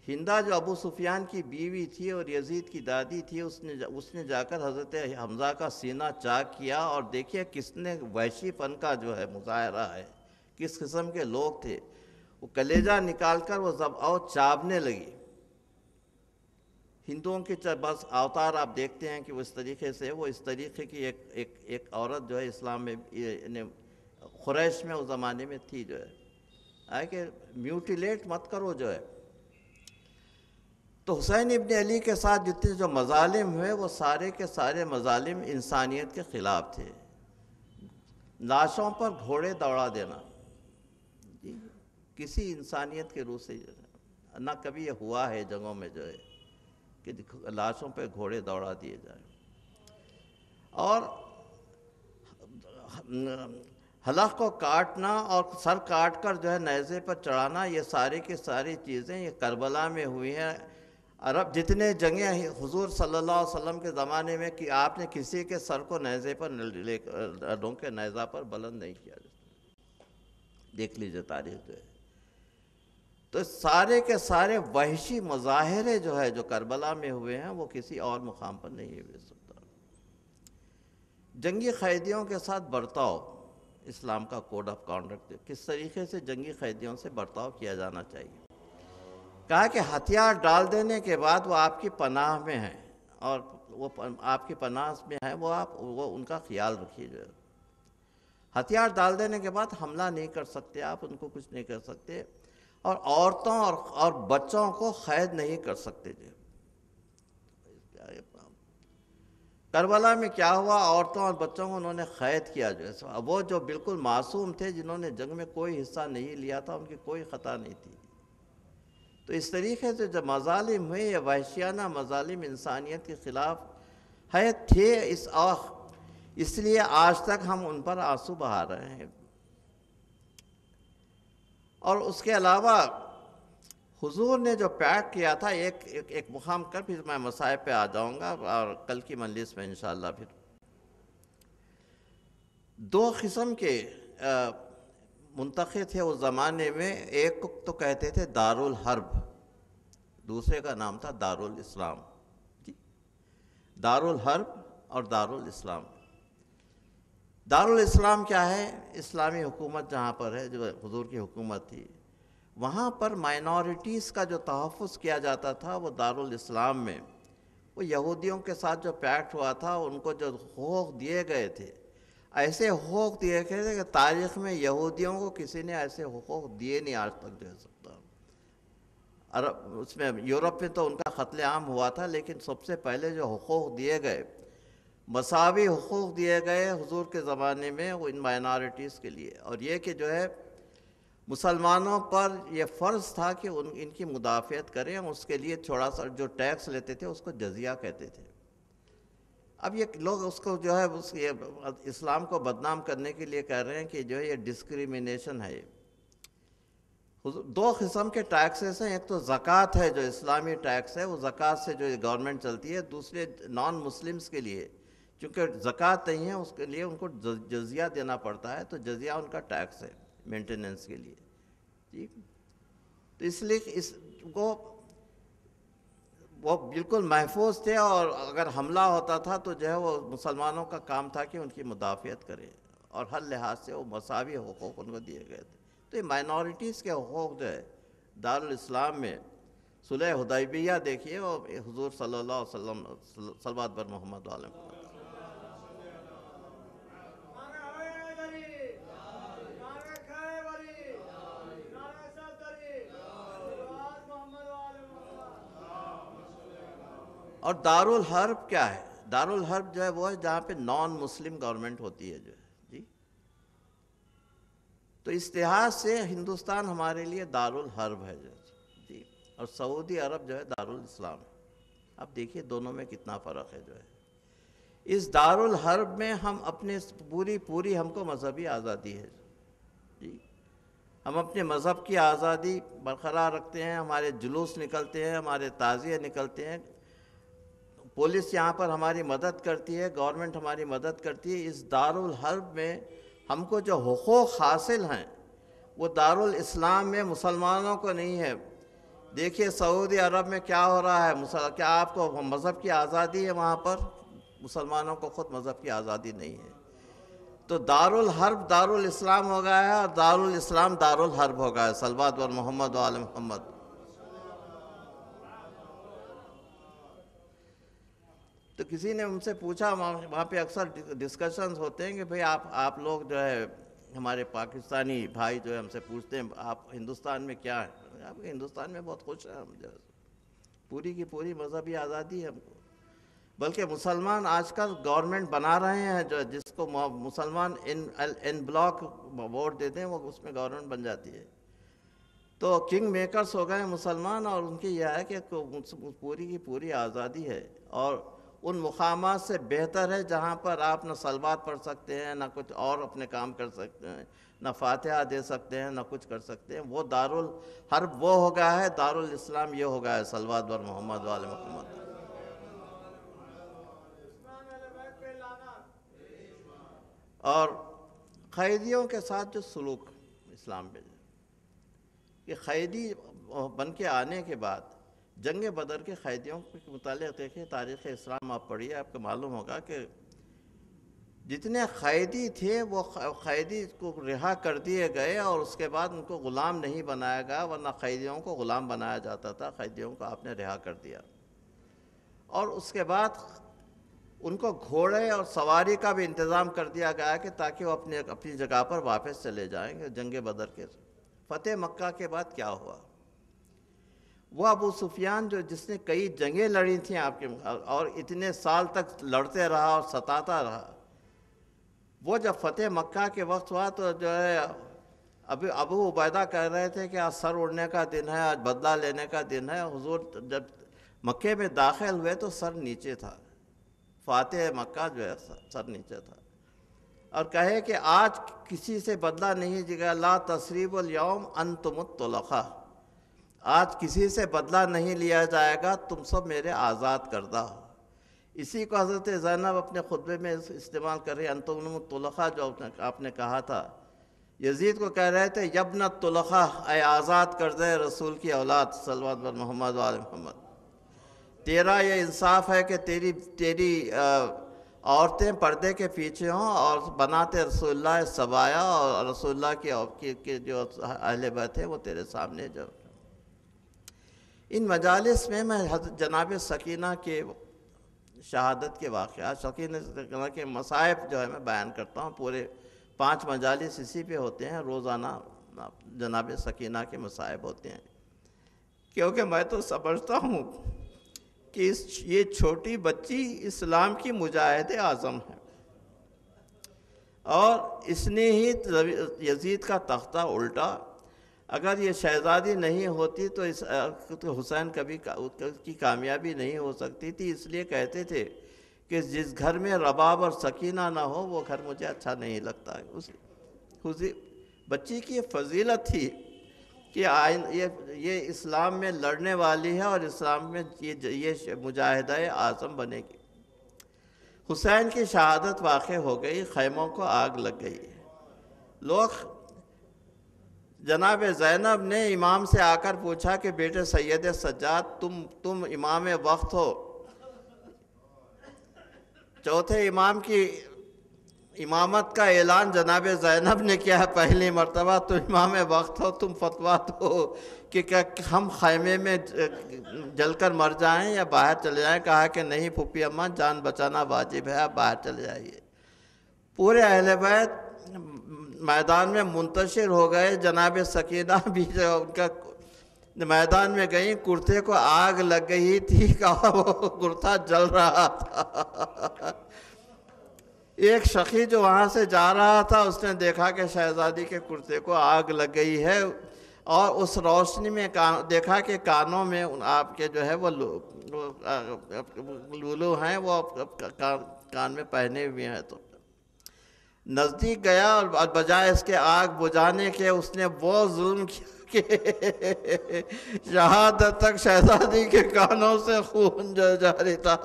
ہندہ جو ابو سفیان کی بیوی تھی اور یزید کی دادی تھی، اس نے جا کر حضرت حمزہ کا سینہ چاک کیا، اور دیکھیے کس نے وحشی پن کا جو ہے مظاہرہ ہے، کس قسم کے لوگ تھے۔ وہ کلیجہ نکال کر وہ چابنے لگی۔ ہندوؤں کے بس اوتار آپ دیکھتے ہیں کہ وہ اس طریقے سے، وہ اس طریقے کی ایک عورت جو ہے اسلام میں قریش میں اس زمانے میں تھی، جو ہے کہ میوٹیلیٹ مت کرو جو ہے۔ تو حسین ابن علی کے ساتھ جتنے جو مظالم ہوئے وہ سارے کے سارے مظالم انسانیت کے خلاف تھے۔ لاشوں پر گھوڑے دوڑا دینا کسی انسانیت کے روح سے نہ کبھی یہ ہوا ہے جنگوں میں جو ہے کہ لاشوں پہ گھوڑے دوڑا دیے جائیں، اور حلق کو کاٹنا اور سر کاٹ کر جو ہے نیزے پر چڑھانا، یہ ساری کی ساری چیزیں یہ کربلا میں ہوئی ہیں۔ عرب جتنے جنگیں حضور صلی اللہ علیہ وسلم کے زمانے میں کہ آپ نے کسی کے سر کو نیزے پر ڈھونک کے نیزہ پر بلند نہیں کیا، دیکھ لیجئے تاریخ جو ہے۔ تو سارے کے سارے وحشی مظاہرے جو ہے جو کربلا میں ہوئے ہیں وہ کسی اور مقام پر نہیں ہوئے سکتا۔ جنگی قیدیوں کے ساتھ برتاؤ، اسلام کا کوڈ آف کانڈکٹ، کس طریقے سے جنگی قیدیوں سے برتاؤ کیا جانا چاہیے۔ کہا کہ ہتھیار ڈال دینے کے بعد وہ آپ کی پناہ میں ہیں، اور وہ آپ کی پناہ میں ہیں، وہ ان کا خیال رکھیے جو ہے۔ ہتھیار ڈال دینے کے بعد حملہ نہیں کر سکتے آپ، ان کو کچھ نہیں کر سکتے، اور عورتوں اور بچوں کو قید نہیں کر سکتے جی۔ کربلا میں کیا ہوا، عورتوں اور بچوں کو انہوں نے قید کیا جو ہے، وہ جو بالکل معصوم تھے، جنہوں نے جنگ میں کوئی حصہ نہیں لیا تھا، ان کی کوئی خطا نہیں تھی۔ تو اس طریقے سے جو مظالم ہوئے، یہ وحشیانہ مظالم انسانیت کے خلاف تھے، اس لیے آج تک ہم ان پر آنسو بہا رہے ہیں۔ اور اس کے علاوہ حضور نے جو پیک کیا تھا، ایک مقام کر پھر میں مسائل پہ آ جاؤں گا، اور کل کی مجلس میں انشاءاللہ پھر 2 قسم کے منتخب تھے اس زمانے میں، ایک کو تو کہتے تھے دارالحرب، دوسرے کا نام تھا دارالاسلام۔ دارالحرب اور دارالاسلام۔ دارالاسلام کیا ہے؟ اسلامی حکومت جہاں پر ہے، جو حضور کی حکومت تھی، وہاں پر مائنورٹیز کا جو تحفظ کیا جاتا تھا، وہ دارالاسلام میں، وہ یہودیوں کے ساتھ جو پیکٹ ہوا تھا، ان کو جو حقوق دیے گئے تھے، ایسے حقوق دیے گئے تھے کہ تاریخ میں یہودیوں کو کسی نے ایسے حقوق دیے نہیں آج تک دے سکتا۔ اس میں یورپ میں تو ان کا قتل عام ہوا تھا، لیکن سب سے پہلے جو حقوق دیے گئے، مساوی حقوق دیے گئے حضور کے زمانے میں، وہ ان مائنورٹیز کے لیے، اور یہ کہ جو ہے مسلمانوں پر یہ فرض تھا کہ ان کی مدافعت کریں، اس کے لیے تھوڑا سا جو ٹیکس لیتے تھے اس کو جزیہ کہتے تھے۔ اب یہ لوگ اس کو جو ہے اسلام کو بدنام کرنے کے لیے کہہ رہے ہیں کہ جو ہے یہ ڈسکریمنیشن ہے۔ 2 قسم کے ٹیکسز ہیں، ایک تو زکوٰۃ ہے جو اسلامی ٹیکس ہے، وہ زکوٰۃ سے جو گورنمنٹ چلتی ہے، دوسرے نان مسلمز کے لیے چونکہ زکوٰۃ نہیں ہے، اس کے لیے ان کو جزیہ دینا پڑتا ہے، تو جزیہ ان کا ٹیکس ہے مینٹیننس کے لیے، ٹھیک۔ تو اس لیے اس کو وہ بالکل محفوظ تھے، اور اگر حملہ ہوتا تھا تو جو ہے وہ مسلمانوں کا کام تھا کہ ان کی مدافعت کرے، اور ہر لحاظ سے وہ مساوی حقوق ان کو دیے گئے تھے۔ تو یہ مائنورٹیز کے حقوق جو ہے دارالاسلام میں صلح حدیبیہ دیکھیے، اور حضور صلی اللہ علیہ وسلم صلوات بر محمد علیہ۔ اور دارالحرب کیا ہے؟ دارالحرب جو ہے وہ ہے جہاں پہ نان مسلم گورنمنٹ ہوتی ہے جو ہے جی۔ تو اس لحاظ سے ہندوستان ہمارے لیے دارالحرب ہے جو جی، اور سعودی عرب جو ہے دارالاسلام ہے۔ اب دیکھیے دونوں میں کتنا فرق ہے جو ہے۔ اس دارالحرب میں ہم اپنے پوری ہم کو مذہبی آزادی ہے جی، ہم اپنے مذہب کی آزادی برقرار رکھتے ہیں، ہمارے جلوس نکلتے ہیں، ہمارے تعزیے نکلتے ہیں، پولیس یہاں پر ہماری مدد کرتی ہے، گورنمنٹ ہماری مدد کرتی ہے۔ اس دارالحرب میں ہم کو جو حقوق حاصل ہیں وہ دارالاسلام میں مسلمانوں کو نہیں ہے۔ دیکھیے سعودی عرب میں کیا ہو رہا ہے، کیا آپ کو مذہب کی آزادی ہے وہاں پر؟ مسلمانوں کو خود مذہب کی آزادی نہیں ہے۔ تو دارالحرب دارالاسلام ہو گیا ہے، اور دارالاسلام دارالحرب ہو گیا ہے۔ صلوات بر محمد و آل محمد۔ تو کسی نے ان سے پوچھا، وہاں پہ اکثر ڈسکشنز ہوتے ہیں کہ بھئی آپ لوگ جو ہے ہمارے پاکستانی بھائی جو ہے ہم سے پوچھتے ہیں آپ ہندوستان میں کیا ہے؟ آپ ہندوستان میں بہت خوش ہیں، ہم جو پوری کی پوری مذہبی آزادی ہے ہم کو، بلکہ مسلمان آج کل گورنمنٹ بنا رہے ہیں، جو جس کو مسلمان ان بلاک ووٹ دیتے ہیں، وہ اس میں گورنمنٹ بن جاتی ہے۔ تو کنگ میکرز ہو گئے مسلمان، اور ان کی یہ ہے کہ پوری کی پوری آزادی ہے، اور ان مقامات سے بہتر ہے جہاں پر آپ نہ صلوات پڑھ سکتے ہیں، نہ کچھ اور اپنے کام کر سکتے ہیں، نہ فاتحہ دے سکتے ہیں، نہ کچھ کر سکتے ہیں۔ وہ دارالحرب وہ ہو گیا ہے، دارالاسلام یہ ہو گیا ہے۔ صلوات بر محمد و آل محمد۔ اور قیدیوں کے ساتھ جو سلوک اسلام میں، کہ قیدی بن کے آنے کے بعد جنگ بدر کے قیدیوں کے متعلق دیکھیں، تاریخ اسلام آپ پڑھیے، آپ کو معلوم ہوگا کہ جتنے قیدی تھے وہ قیدی کو رہا کر دیے گئے، اور اس کے بعد ان کو غلام نہیں بنایا گیا، ورنہ قیدیوں کو غلام بنایا جاتا تھا۔ قیدیوں کو آپ نے رہا کر دیا، اور اس کے بعد ان کو گھوڑے اور سواری کا بھی انتظام کر دیا گیا کہ تاکہ وہ اپنی جگہ پر واپس چلے جائیں گے. جنگ بدر کے فتح مکہ کے بعد کیا ہوا؟ وہ ابو سفیان جس نے کئی جنگیں لڑی تھیں آپ کے اور اتنے سال تک لڑتے رہا اور ستاتا رہا، وہ جب فتح مکہ کے وقت ہوا تو جو ہے ابو عبیدہ کہہ رہے تھے کہ آج سر اڑنے کا دن ہے، آج بدلہ لینے کا دن ہے. حضور جب مکے میں داخل ہوئے تو سر نیچے تھا، فاتح مکہ جو ہے سر نیچے تھا، اور کہے کہ آج کسی سے بدلہ نہیں جگہ، لا تثریب اليوم انتم الطلقاء، آج کسی سے بدلہ نہیں لیا جائے گا، تم سب میرے آزاد کردہ ہو. اسی کو حضرت زینب اپنے خطبے میں استعمال کر رہے، انتم الطلقاء جو آپ نے کہا تھا. یزید کو کہہ رہے تھے یبن الطلقاء، اے آزاد کردہ رسول کی اولاد صلوات بر محمد وآل محمد، تیرا یہ انصاف ہے کہ تیری عورتیں پردے کے پیچھے ہوں اور بناتے رسول اللہ سبایا، اور رسول اللہ کی جو اہل بیت ہیں وہ تیرے سامنے. جو ان مجالس میں جناب سکینہ کے شہادت کے واقعات، سکینہ کے مصائب جو ہے میں بیان کرتا ہوں. پورے 5 مجالس اسی پہ ہوتے ہیں، روزانہ جناب سکینہ کے مصائب ہوتے ہیں. کیونکہ میں تو سمجھتا ہوں کہ یہ چھوٹی بچی اسلام کی مجاہد اعظم ہے، اور اس نے ہی یزید کا تختہ الٹا. اگر یہ شہزادی نہیں ہوتی تو حسین کبھی کی کامیابی نہیں ہو سکتی تھی. اس لیے کہتے تھے کہ جس گھر میں رباب اور سکینہ نہ ہو وہ گھر مجھے اچھا نہیں لگتا. بچی کی فضیلت تھی کہ یہ اسلام میں لڑنے والی ہے اور اسلام میں یہ مجاہدہ اعظم بنے گی. حسین کی شہادت واقع ہو گئی، خیموں کو آگ لگ گئی. لوگ جناب زینب نے امام سے آ کر پوچھا کہ بیٹے سید سجاد تم امام وقت ہو، چوتھے امام کی امامت کا اعلان جناب زینب نے کیا ہے پہلی مرتبہ، تم امام وقت ہو، تم فتویٰ دو کہ کیا ہم خیمے میں جل کر مر جائیں یا باہر چلے جائیں. کہا کہ نہیں پھوپھی اماں، جان بچانا واجب ہے، آپ باہر چلے جائیے. پورے اہل بیت میدان میں منتشر ہو گئے. جناب سکینہ بھی جو ان کا میدان میں گئیں، کرتے کو آگ لگ گئی تھی کہ وہ کرتا جل رہا تھا. ایک شخص جو وہاں سے جا رہا تھا اس نے دیکھا کہ شہزادی کے کرتے کو آگ لگ گئی ہے، اور اس روشنی میں دیکھا کہ کانوں میں آپ کے جو ہے وہ لولو ہیں، وہ کان میں پہنے ہوئے ہیں. تو نزدیک گیا اور بجائے اس کے آگ بجھانے کے اس نے وہ ظلم کیا کہ شہادت تک شہزادی کے کانوں سے خون جاری تھا،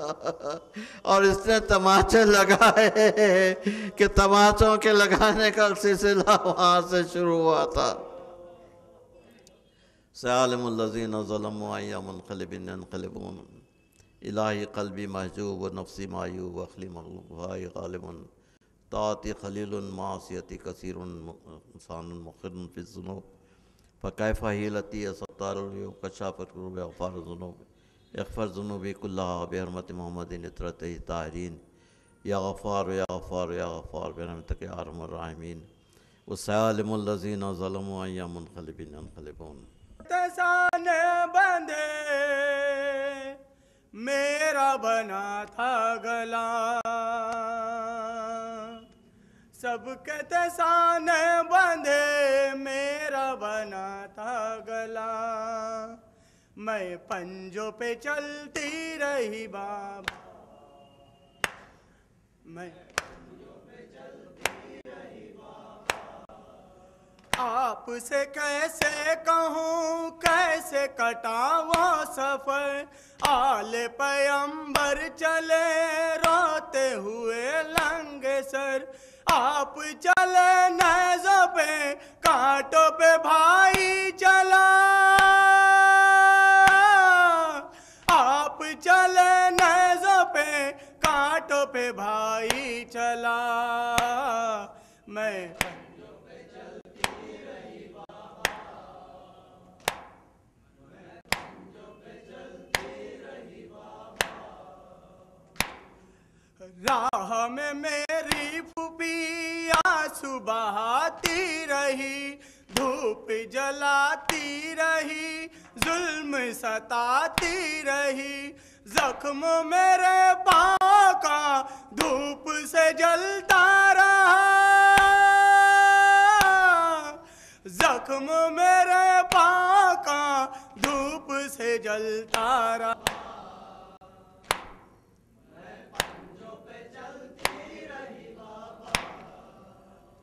اور اس نے تماچے لگائے کہ تماچوں کے لگانے کا سلسلہ وہاں سے شروع ہوا تھا. سَيَعْلَمُ الَّذِينَ ظَلَمُوا أَيَّ مُنْقَلِبٍ يَنْقَلِبُونَ الہی قلبی محجوب و نفسی معیوب و عقلی مغلوب وہائی غالب طاعتی خلیل معصیتی کثیر انسان مخر فی الذنوب فکیف حیلتی ستار العیوب کشاف الکروب اغفار الذنوب اغفر ذنوبی کلہا بحرمت محمد اطرتہ طاہرین یا غفار یا غفار یا غفار برحمتک یا ارحم الراحمین وسیعلم الذین ظلموا ای منقلب ینقلبون. تسان بندے میرا بنا تھا گلا، سب کے تسان بندے میرا بنا تھا گلا، میں پنجوں پہ چلتی رہی بابا، میں آپ سے کیسے کہوں کیسے کٹاؤں سفر، آل پیمبر چلے روتے ہوئے لنگ سر، آپ چلے نیزوں پہ کانٹوں پہ بھائی چلا، آپ چلے نیزوں پہ کانٹوں پہ بھائی چلا، میں راہ میں میری پھوپھی آنسو بہاتی رہی، دھوپ جلاتی رہی، ظلم ستاتی رہی، زخم میرے پاؤں کا دھوپ سے جلتا رہا، زخم میرے پاؤں کا دھوپ سے جلتا رہا۔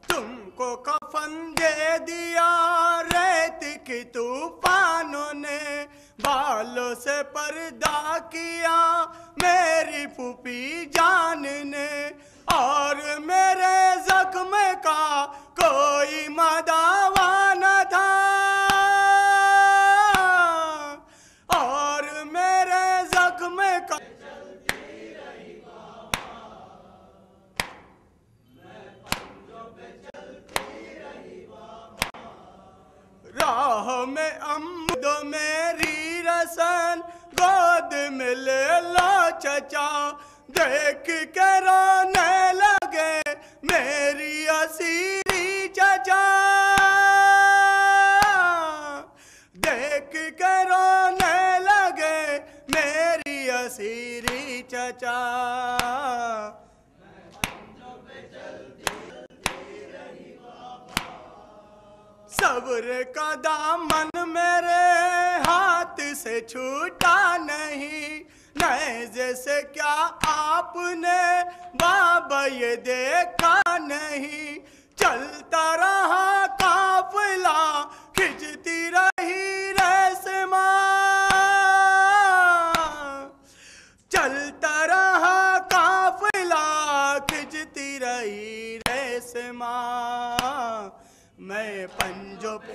تم کو کفن دے دیا ریت کی طوفانوں نے، بالوں سے پردہ کیا میری پھوپھی جان نے، اور میرے زخم کا کوئی مداوا نہ تھا، اور میرے زخم کا راہ میں امد میری رسن، گود میں لے لو چچا، دیکھ کے رونے لگے میری اسیری چچا، دیکھ کے رونے لگے میری اسیری چچا۔ صبر کا دامن میرے ہاتھ سے چھوٹا نہیں، نیزے سے کیا آپ نے بابا یہ دیکھا نہیں، چلتا رہا قافلہ کھنچتی رہی ریسماں، چلتا رہا قافلہ کھنچتی رہی ریسماں، میں پنجوں پہ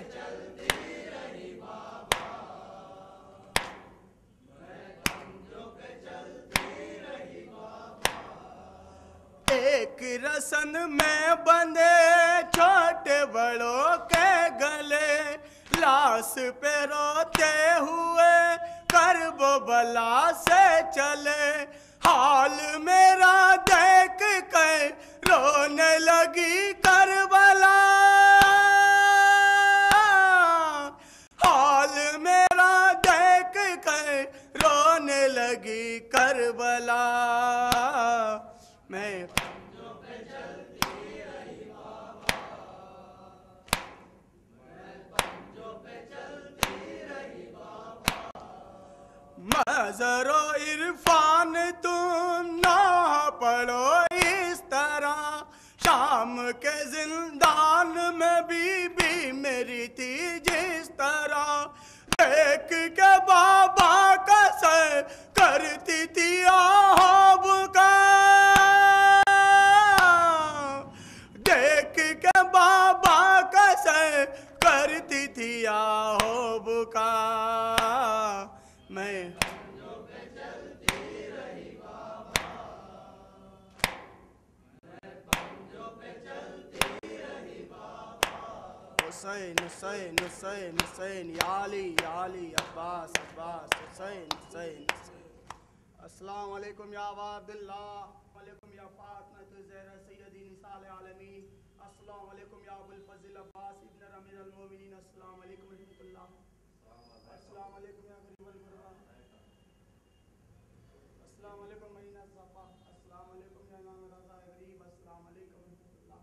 ایک رسن میں بندے چھوٹے بڑوں کے گلے، لاس پہ روتے ہوئے کرب و بلا سے چلے، حال میرا دیکھ کے رونے لگی کربلا، حال میرا دیکھ کے رونے لگی کربلا، میں مظہر و عرفان تم نہ پڑھو اس طرح، شام کے زندان میں بی میری تھی جس طرح، دیکھ کے بابا کا سر کرتی تھی آہوب کا، دیکھ کے بابا کا سر کرتی تھی آہوب کا، میں حسین حسین حسین حسین یا علی یا علی، عباس عباس حسین حسین حسین، السلام علیکم یا عباد اللہ، علیکم یا فاطمہ زہرا سیدی نساء العالمین، السلام علیکم یا ابو الفضل عباس ابن امیر المومنین، السلام علیکم ورحمۃ اللہ، السلام علیکم یا غریب الغربا، السلام علیکم مہینہ صفا، السلام علیکم یا امام رضا غریب، السلام علیکم ورحمۃ اللہ،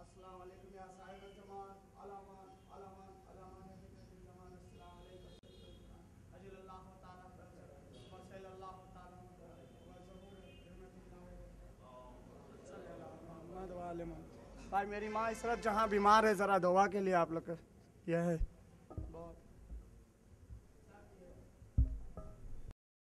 السلام علیکم یا صاحب الجماعت، علامان علامان علامان السلام علیکم اجل اللہ تعالیٰ وصل اللہ تعالیٰ بھائی، میری ماں اس وقت جہاں بیمار ہے، ذرا دعا کے لیے آپ لوگ یہ ہے بہت